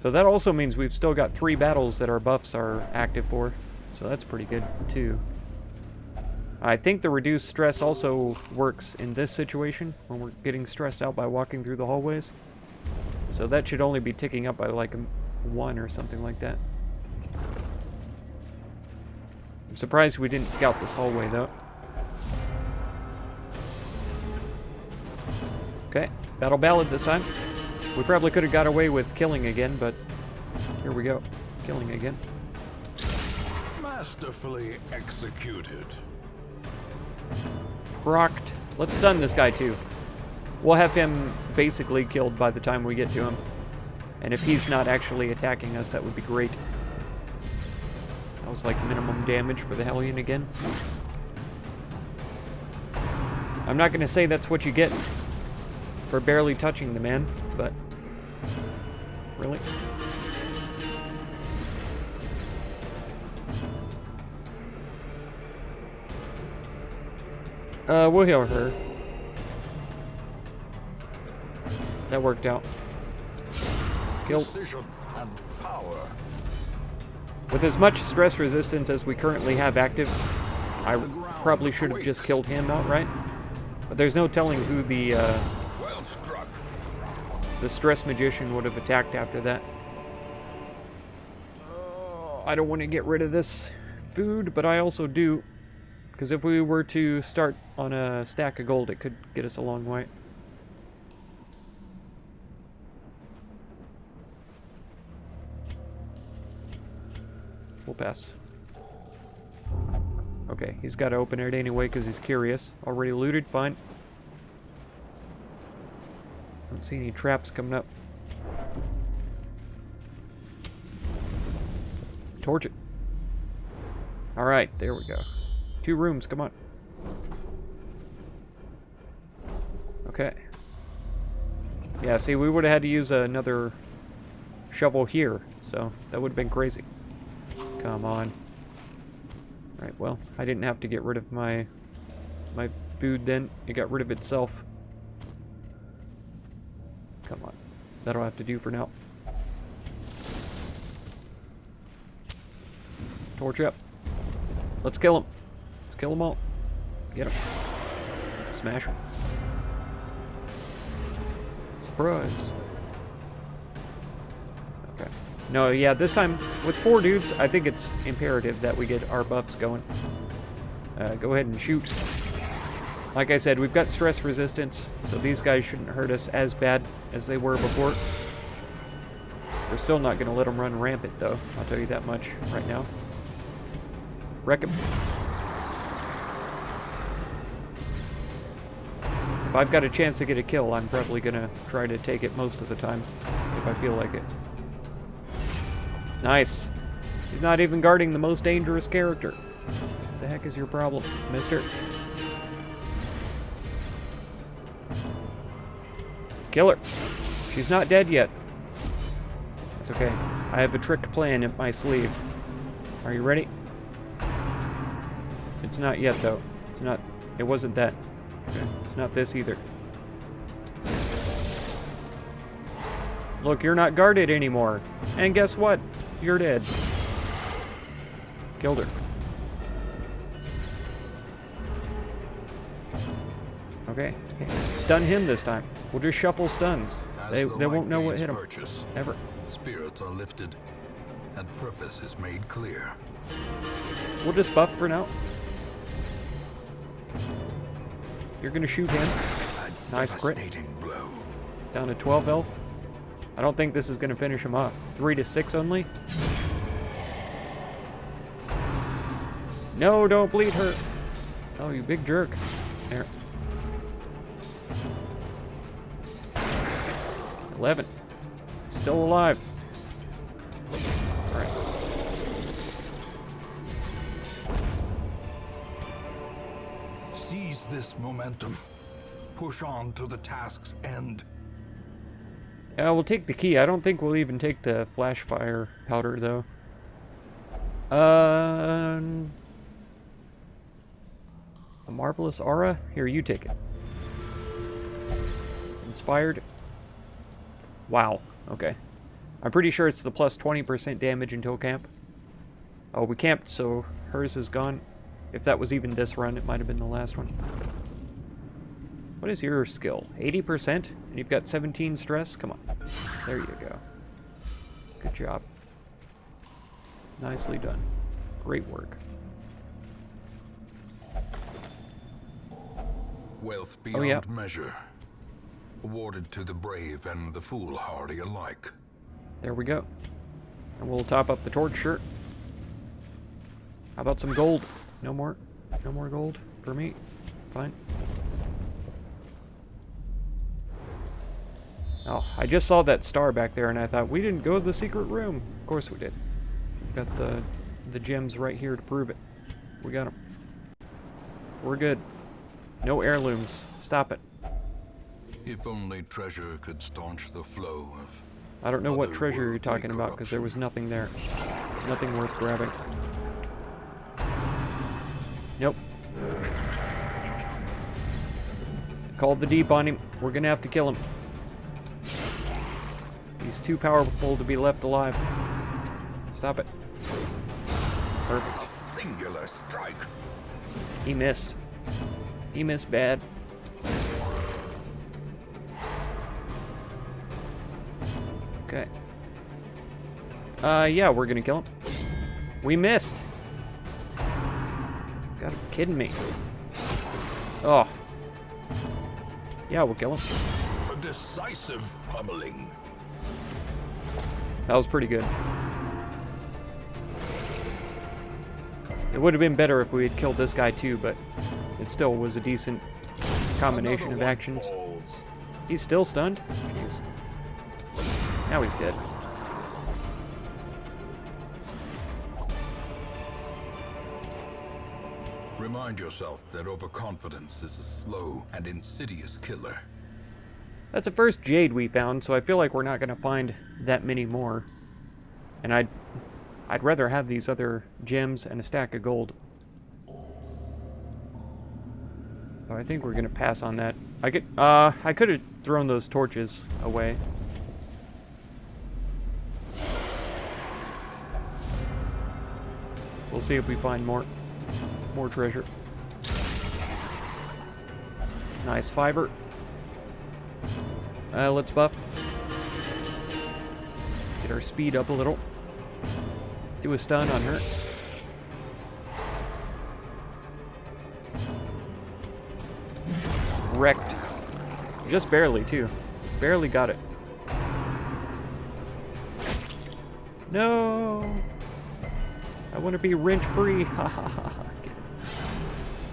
So that also means we've still got 3 battles that our buffs are active for. So that's pretty good, too. I think the reduced stress also works in this situation, when we're getting stressed out by walking through the hallways. So that should only be ticking up by like a 1 or something like that. I'm surprised we didn't scout this hallway, though. Okay, battle ballad this time. We probably could have got away with killing again, but here we go. Killing again. Masterfully executed. Procced. Let's stun this guy too. We'll have him basically killed by the time we get to him. And if he's not actually attacking us, that would be great. That was like minimum damage for the Hellion again. I'm not going to say that's what you get for barely touching the man, but... Really? We'll heal her. That worked out. Killed. Precision and power. With as much stress resistance as we currently have active, I probably should have just killed him outright. But there's no telling who Well struck. the stress magician would have attacked after that. I don't want to get rid of this food, but I also do. Because if we were to start on a stack of gold, it could get us a long way. We'll pass. Okay, he's got to open it anyway because he's curious. Already looted, fine. Don't see any traps coming up. Torch it. Alright, there we go. 2 rooms, come on. Okay. Yeah, see, we would have had to use another shovel here, so that would have been crazy. Come on. Right, well, I didn't have to get rid of my food then. It got rid of itself. Come on. That'll have to do for now. Torch up. Let's kill him. Let's kill them all. Get him. Smash him. Surprise. Okay. No, yeah, this time with 4 dudes, I think it's imperative that we get our buffs going. Go ahead and shoot. Like I said, we've got stress resistance, so these guys shouldn't hurt us as bad as they were before. We're still not going to let them run rampant, though. I'll tell you that much right now. Wreck him. If I've got a chance to get a kill, I'm probably going to try to take it most of the time, if I feel like it. Nice. He's not even guarding the most dangerous character. What the heck is your problem, mister? Kill her. She's not dead yet. That's okay. I have a trick plan up my sleeve. Are you ready? It's not yet, though. It's not... It wasn't that. Okay. It's not this either. Look, you're not guarded anymore. And guess what? You're dead. Killed her. Okay. Stun him this time. We'll just shuffle stuns. They won't know what hit them. Ever. Spirits are lifted, and purpose is made clear. We'll just buff for now. You're gonna shoot him. Nice crit. Blow. It's down to 12 health. I don't think this is gonna finish him off. 3 to 6 only. No, don't bleed her. Oh, you big jerk. There. 11. Still alive. Alright. Seize this momentum. Push on to the task's end. Yeah, we'll take the key. I don't think we'll even take the flash fire powder, though. A marvelous aura? Here, you take it. Inspired. Wow. Okay. I'm pretty sure it's the plus 20% damage until camp. Oh, we camped, so hers is gone. If that was even this run, it might have been the last one. What is your skill? 80%? And you've got 17 stress? Come on. There you go. Good job. Nicely done. Great work. Wealth beyond measure. Awarded to the brave and the foolhardy alike. There we go. And we'll top up the torch shirt. How about some gold? No more gold for me. Fine. Oh, I just saw that star back there and I thought, we didn't go to the secret room. Of course we did. We've got the gems right here to prove it. We got them. We're good. No heirlooms. Stop it. If only treasure could staunch the flow of... I don't know what treasure you're talking about, because there was nothing there. Nothing worth grabbing. Nope. Called the deep on him. We're gonna have to kill him. He's too powerful to be left alive. Stop it. Perfect. A singular strike. He missed. He missed bad. Okay. Yeah, we're gonna kill him. We missed. Gotta be kidding me. Oh. Yeah, we'll kill him. A decisive pummeling. That was pretty good. It would have been better if we had killed this guy too, but it still was a decent combination of actions. He's still stunned? Jeez. Now he's dead. Remind yourself that overconfidence is a slow and insidious killer. That's the first jade we found, so I feel like we're not going to find that many more. And I'd rather have these other gems and a stack of gold. So I think we're going to pass on that. I could have thrown those torches away. We'll see if we find more treasure. Nice fiber. Let's buff. Get our speed up a little. Do a stun on her. Wrecked. Just barely, too. Barely got it. No! I want to be wrench-free. Ha ha ha.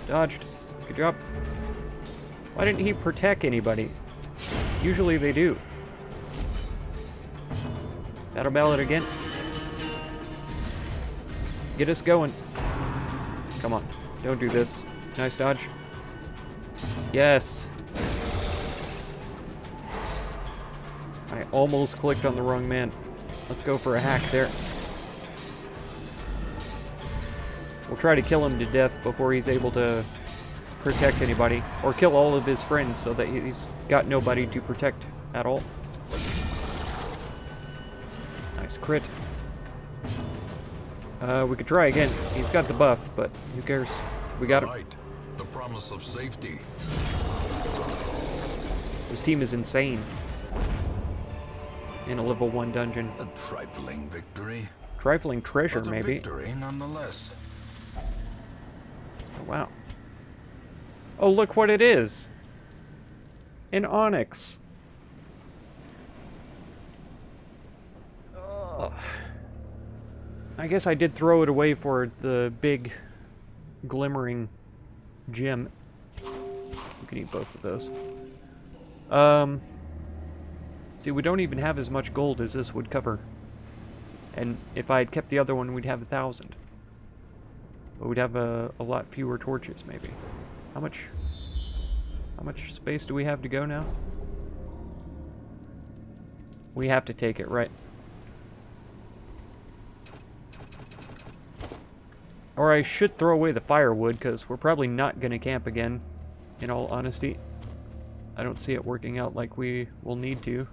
Dodged. Good job. Why didn't he protect anybody? Usually they do. Battle ballad again. Get us going. Come on. Don't do this. Nice dodge. Yes. I almost clicked on the wrong man. Let's go for a hack there. We'll try to kill him to death before he's able to protect anybody. Or kill all of his friends so that he's got nobody to protect at all. Nice crit. We could try again. He's got the buff, but who cares? We got him. Right. The promise of safety. This team is insane. In a level 1 dungeon. A trifling victory. Trifling treasure, But a maybe. victory nonetheless. Oh, wow. Oh, look what it is. An onyx. Ugh. I guess I did throw it away for the big glimmering gem. You can eat both of those. See, we don't even have as much gold as this would cover. And if I had kept the other one, we'd have 1,000. But we'd have a lot fewer torches, maybe. How much space do we have to go now? We have to take it, right? Or I should throw away the firewood, because we're probably not going to camp again, in all honesty. I don't see it working out like we will need to.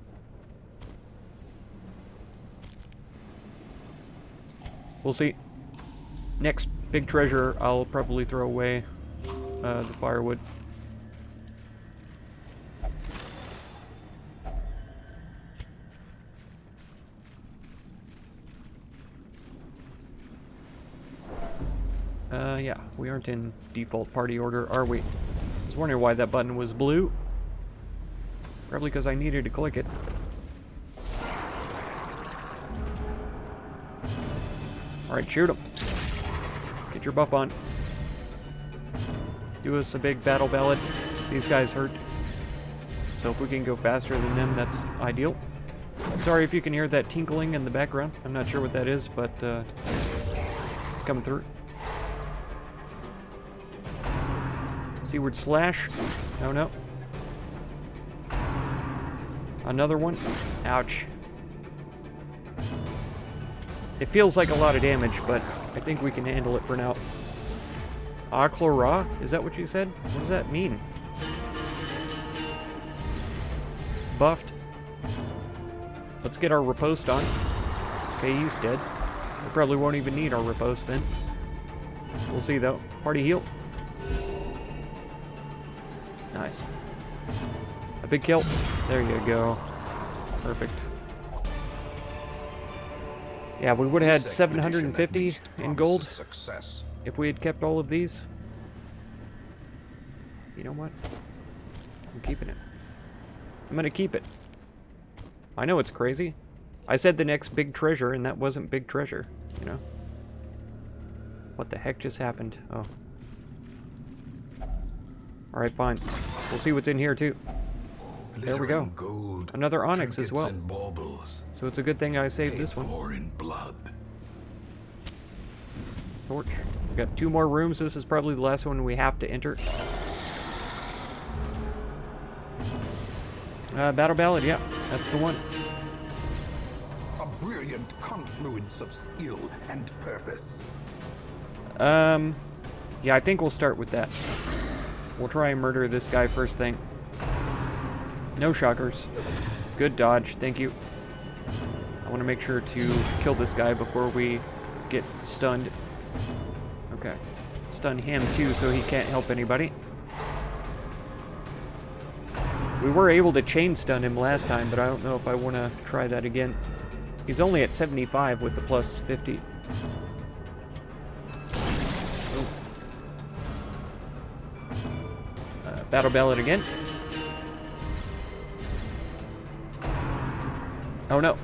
We'll see. Next big treasure, I'll probably throw away the firewood. Yeah, we aren't in default party order, are we? I was wondering why that button was blue. Probably because I needed to click it. Alright, shoot him. Get your buff on. Do us a big battle ballad. These guys hurt. So if we can go faster than them, that's ideal. Sorry if you can hear that tinkling in the background. I'm not sure what that is, but it's coming through. Seaward slash. No, no. Another one. Ouch. It feels like a lot of damage, but I think we can handle it for now. Achlora? Is that what you said? What does that mean? Buffed. Let's get our riposte on. Okay, he's dead. We probably won't even need our riposte then. We'll see though. Party heal. Nice. A big kill. There you go. Perfect. Yeah, we would have had 750 in gold if we had kept all of these. You know what? I'm keeping it. I'm gonna keep it. I know it's crazy. I said the next big treasure, and that wasn't big treasure, you know? What the heck just happened? Oh. Alright, fine. We'll see what's in here, too. There we go. Gold, Another onyx as trinkets well. and baubles, So it's a good thing I saved paid this one. for in blood. Torch. We got 2 more rooms. This is probably the last one we have to enter. Battle Ballad, yeah, that's the one. A brilliant confluence of skill and purpose. Yeah, I think we'll start with that. We'll try and murder this guy first thing. No shockers. Good dodge, thank you. I want to make sure to kill this guy before we get stunned. Okay. Stun him too so he can't help anybody. We were able to chain stun him last time, but I don't know if I want to try that again. He's only at 75 with the plus 50. Battle Ballad again. Oh no.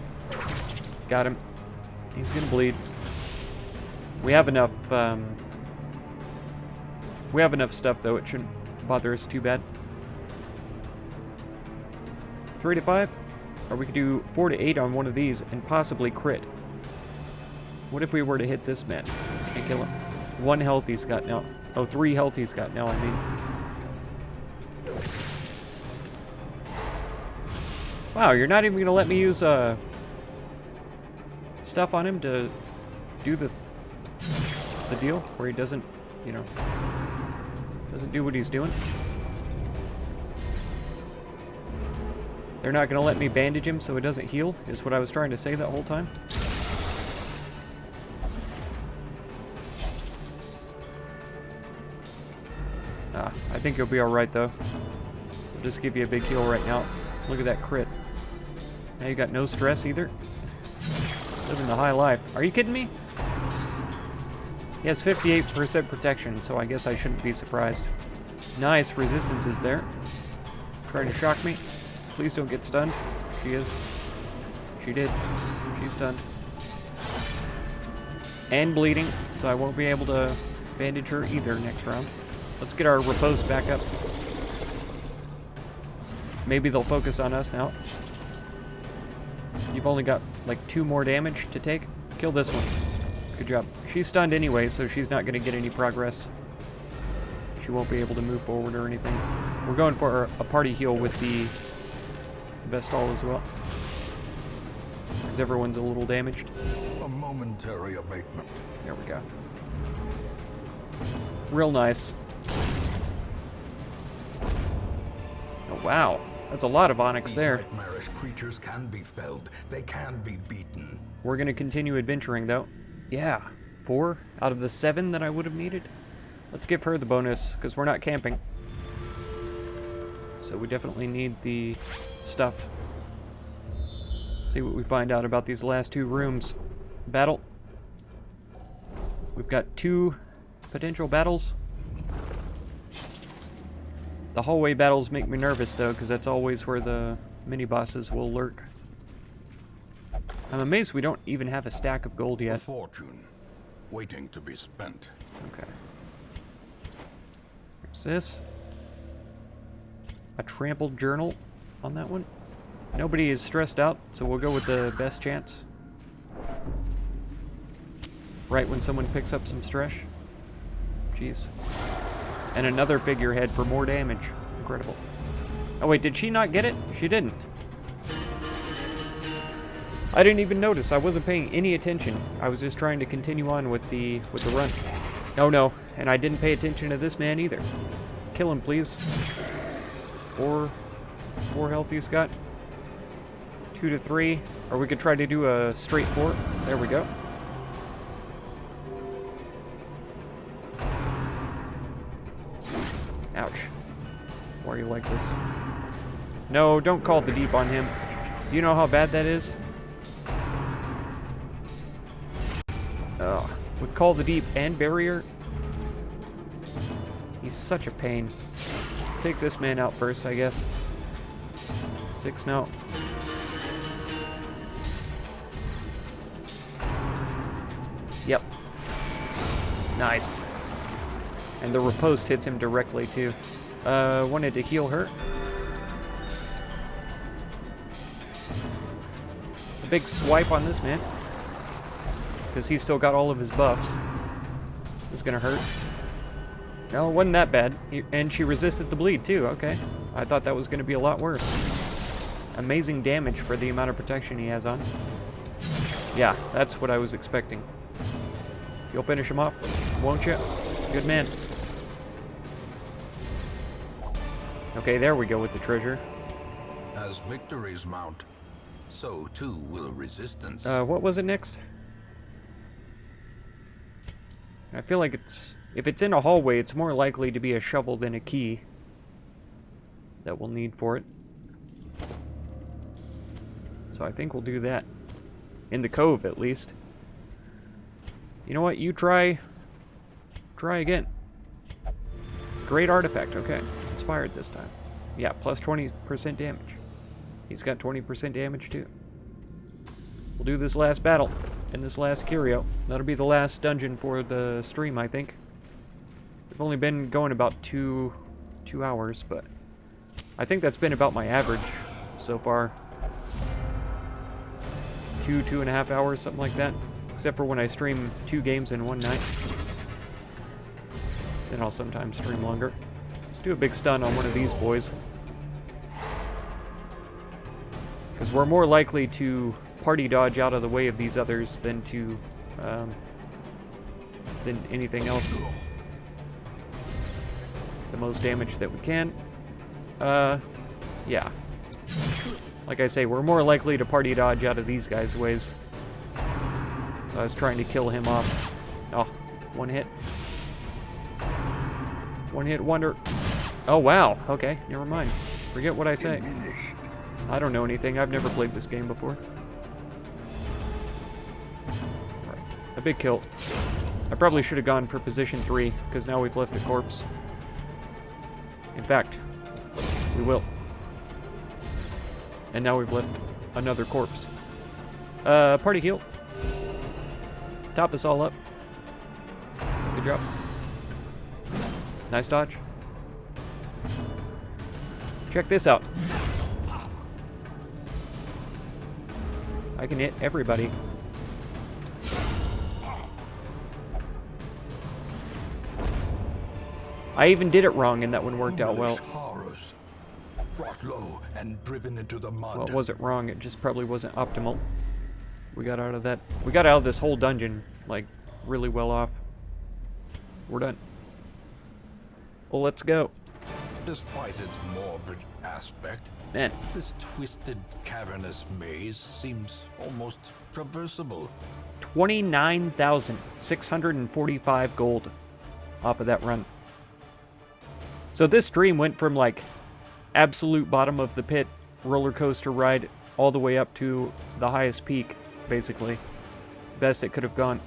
Got him. He's gonna bleed. We have enough stuff though, it shouldn't bother us too bad. 3 to 5? Or we could do 4 to 8 on one of these and possibly crit. What if we were to hit this man and kill him? 1 health he's got now. Oh, 3 health he's got now, I mean. Wow, you're not even going to let me use stuff on him to do the deal where he doesn't, you know, doesn't do what he's doing? They're not going to let me bandage him so he doesn't heal, is what I was trying to say that whole time. I think you'll be alright though. I'll just give you a big heal right now. Look at that crit. Now you got no stress either. Living the high life. Are you kidding me? He has 58% protection, so I guess I shouldn't be surprised. Nice, resistance is there. Trying to shock me. Please don't get stunned. She is. She did. She's stunned. And bleeding, so I won't be able to bandage her either next round. Let's get our riposte back up. Maybe they'll focus on us now. You've only got like 2 more damage to take. Kill this one. Good job. She's stunned anyway, so she's not going to get any progress. She won't be able to move forward or anything. We're going for a party heal with the Vestal as well. Because everyone's a little damaged. A momentary abatement. There we go. Real nice. Oh, wow. That's a lot of onyx there. These nightmarish creatures can be felled. They can be beaten. We're going to continue adventuring, though. Yeah. 4 out of the 7 that I would have needed. Let's give her the bonus, because we're not camping. So we definitely need the stuff. See what we find out about these last 2 rooms. Battle. We've got 2 potential battles. The hallway battles make me nervous, though, because that's always where the mini-bosses will lurk. I'm amazed we don't even have a stack of gold A yet. fortune waiting to be spent. Okay. Here's this. A trampled journal on that one. Nobody is stressed out, so we'll go with the best chance. Right when someone picks up some stress. Jeez. And another figurehead for more damage. Incredible. Oh wait, did she not get it? She didn't. I didn't even notice. I wasn't paying any attention. I was just trying to continue on with the run. Oh no, and I didn't pay attention to this man either. Kill him, please. 4 health he's got. 2 to 3. Or we could try to do a straight 4. There we go. Ouch. Why are you like this? No, don't call the deep on him. Do you know how bad that is? Oh, with Call the Deep and Barrier, he's such a pain. Take this man out first, I guess. 6 now. Yep. Nice. And the riposte hits him directly, too. Wanted to heal her. A big swipe on this man. Because he's still got all of his buffs. This is gonna hurt. No, it wasn't that bad. And she resisted the bleed, too. Okay. I thought that was gonna be a lot worse. Amazing damage for the amount of protection he has on. Yeah, that's what I was expecting. You'll finish him off, won't you? Good man. Okay, there we go with the treasure. As victories mount, so too will resistance. What was it next? I feel like if it's in a hallway, it's more likely to be a shovel than a key that we'll need for it. So I think we'll do that. In the cove, at least. You know what? You try again. Great artifact. Okay. Inspired this time. Yeah, plus 20% damage. He's got 20% damage, too. We'll do this last battle and this last curio. That'll be the last dungeon for the stream, I think. We've only been going about two hours, but I think that's been about my average so far. 2.5 hours, something like that. Except for when I stream 2 games in one night. Then I'll sometimes stream longer. Let's do a big stun on one of these boys. Because we're more likely to party dodge out of the way of these others than to than anything else. The most damage that we can. Yeah. Like I say, we're more likely to party dodge out of these guys' ways. So I was trying to kill him off. Oh, one hit. One hit wonder. Oh, wow. Okay, never mind. Forget what I say. I don't know anything. I've never played this game before. Alright, a big kill. I probably should have gone for position 3, because now we've left a corpse. In fact, we will. And now we've left another corpse. Party heal. Top us all up. Good job. Nice dodge. Check this out. I can hit everybody. I even did it wrong and that one worked out well. Horrors, brought low and driven into the mud. Well, it wasn't wrong, it just probably wasn't optimal. We got out of that. We got out of this whole dungeon, like, really well off. We're done. Well, let's go. Despite its morbid aspect, Man, this twisted, cavernous maze seems almost traversable. 29,645 gold off of that run. So this stream went from, like, absolute bottom of the pit roller coaster ride all the way up to the highest peak, basically. Best it could have gone.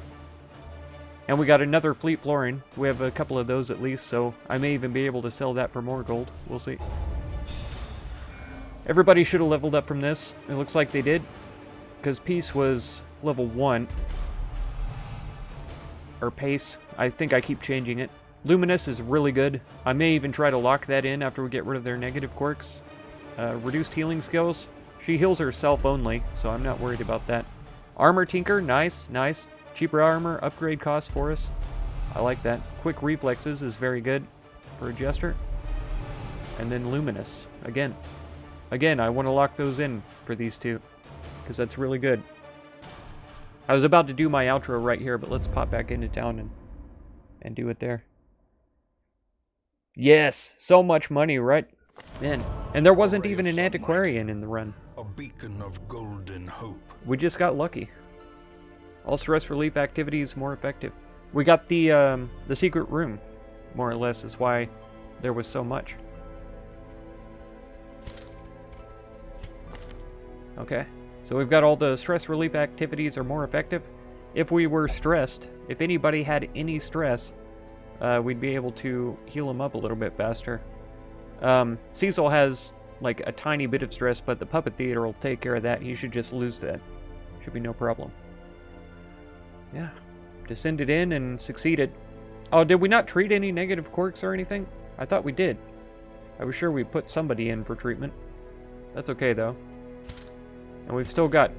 And we got another fleet flooring. We have a couple of those at least, so I may even be able to sell that for more gold. We'll see. Everybody should have leveled up from this. It looks like they did, because Peace was level 1. Or Pace. I think I keep changing it. Luminous is really good. I may even try to lock that in after we get rid of their negative quirks. Reduced healing skills. She heals herself only, so I'm not worried about that. Armor Tinker, nice, nice. Cheaper armor, upgrade costs for us. I like that. Quick reflexes is very good for a Jester. And then Luminous, again. Again, I want to lock those in for these two, because that's really good. I was about to do my outro right here, but let's pop back into town and do it there. Yes, so much money, right? Man, and there wasn't even an antiquarian in the run. A beacon of golden hope. We just got lucky. All stress relief activities more effective. We got the secret room, more or less, is why there was so much. Okay, so we've got all the stress relief activities are more effective. If we were stressed, if anybody had any stress, we'd be able to heal them up a little bit faster. Cecil has like a tiny bit of stress, but the Puppet Theater will take care of that. He should just lose that. Should be no problem. Yeah, descended in and succeeded. Oh, did we not treat any negative quirks or anything? I thought we did. I was sure we put somebody in for treatment. That's okay, though. And we've still got,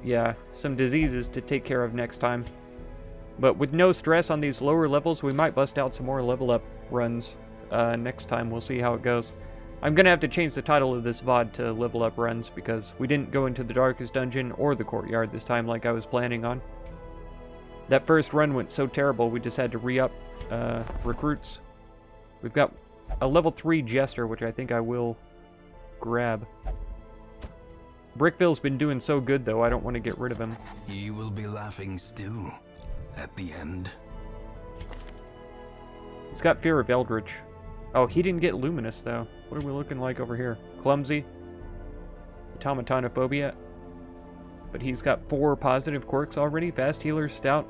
yeah, some diseases to take care of next time. But with no stress on these lower levels, we might bust out some more level up runs next time. We'll see how it goes. I'm going to have to change the title of this VOD to level up runs because we didn't go into the darkest dungeon or the courtyard this time like I was planning on. That first run went so terrible we just had to re-up recruits. We've got a level 3 Jester, which I think I will grab. Brickville's been doing so good, though, I don't want to get rid of him. You will be laughing still at the end. He's got Fear of Eldritch. Oh, he didn't get Luminous, though. What are we looking like over here? Clumsy. Automatonophobia. But he's got 4 positive quirks already. Fast Healer, Stout.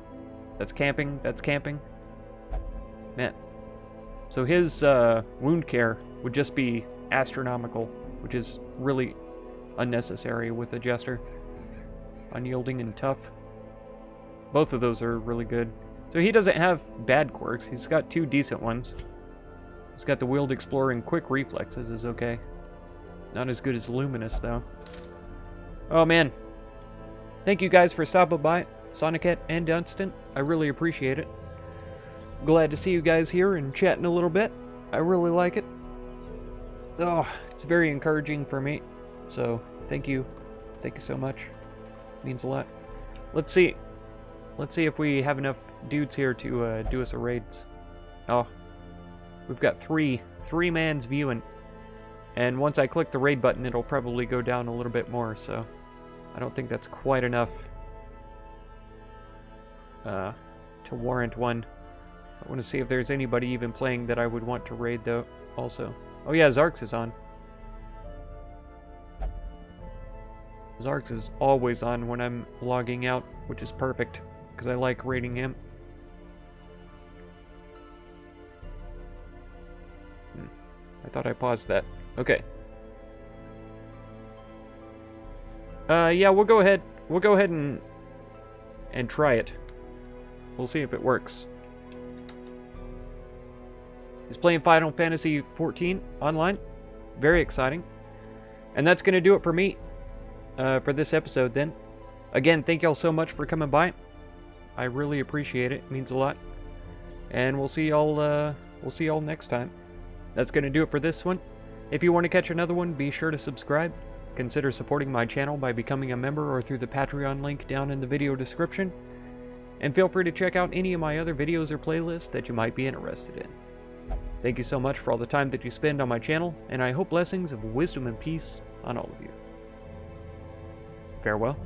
That's camping. That's camping. Man. So his wound care would just be astronomical, which is really unnecessary with a Jester. Unyielding and Tough. Both of those are really good. So he doesn't have bad quirks. He's got 2 decent ones. He's got the Wield Explorer and Quick Reflexes is okay. Not as good as Luminous, though. Oh, man. Thank you guys for stopping by, Sonicat and Dunstan. I really appreciate it. Glad to see you guys here and chatting a little bit. I really like it. Oh, it's very encouraging for me. So, thank you. Thank you so much. Means a lot. Let's see. Let's see if we have enough dudes here to do us a raids. Oh. We've got 3 man's viewing. And once I click the raid button, it'll probably go down a little bit more, so I don't think that's quite enough to warrant one. I want to see if there's anybody even playing that I would want to raid, though, also. Oh yeah, Zarx is on. Zarx is always on when I'm logging out, which is perfect, because I like raiding him. I thought I paused that. Okay. Yeah, we'll go ahead. We'll go ahead and try it. We'll see if it works. He's playing Final Fantasy XIV online. Very exciting. And that's going to do it for me for this episode then. Again, thank y'all so much for coming by. I really appreciate it. It means a lot. And we'll see y'all next time. That's going to do it for this one. If you want to catch another one, be sure to subscribe. Consider supporting my channel by becoming a member or through the Patreon link down in the video description. And feel free to check out any of my other videos or playlists that you might be interested in. Thank you so much for all the time that you spend on my channel, and I hope blessings of wisdom and peace on all of you. Farewell.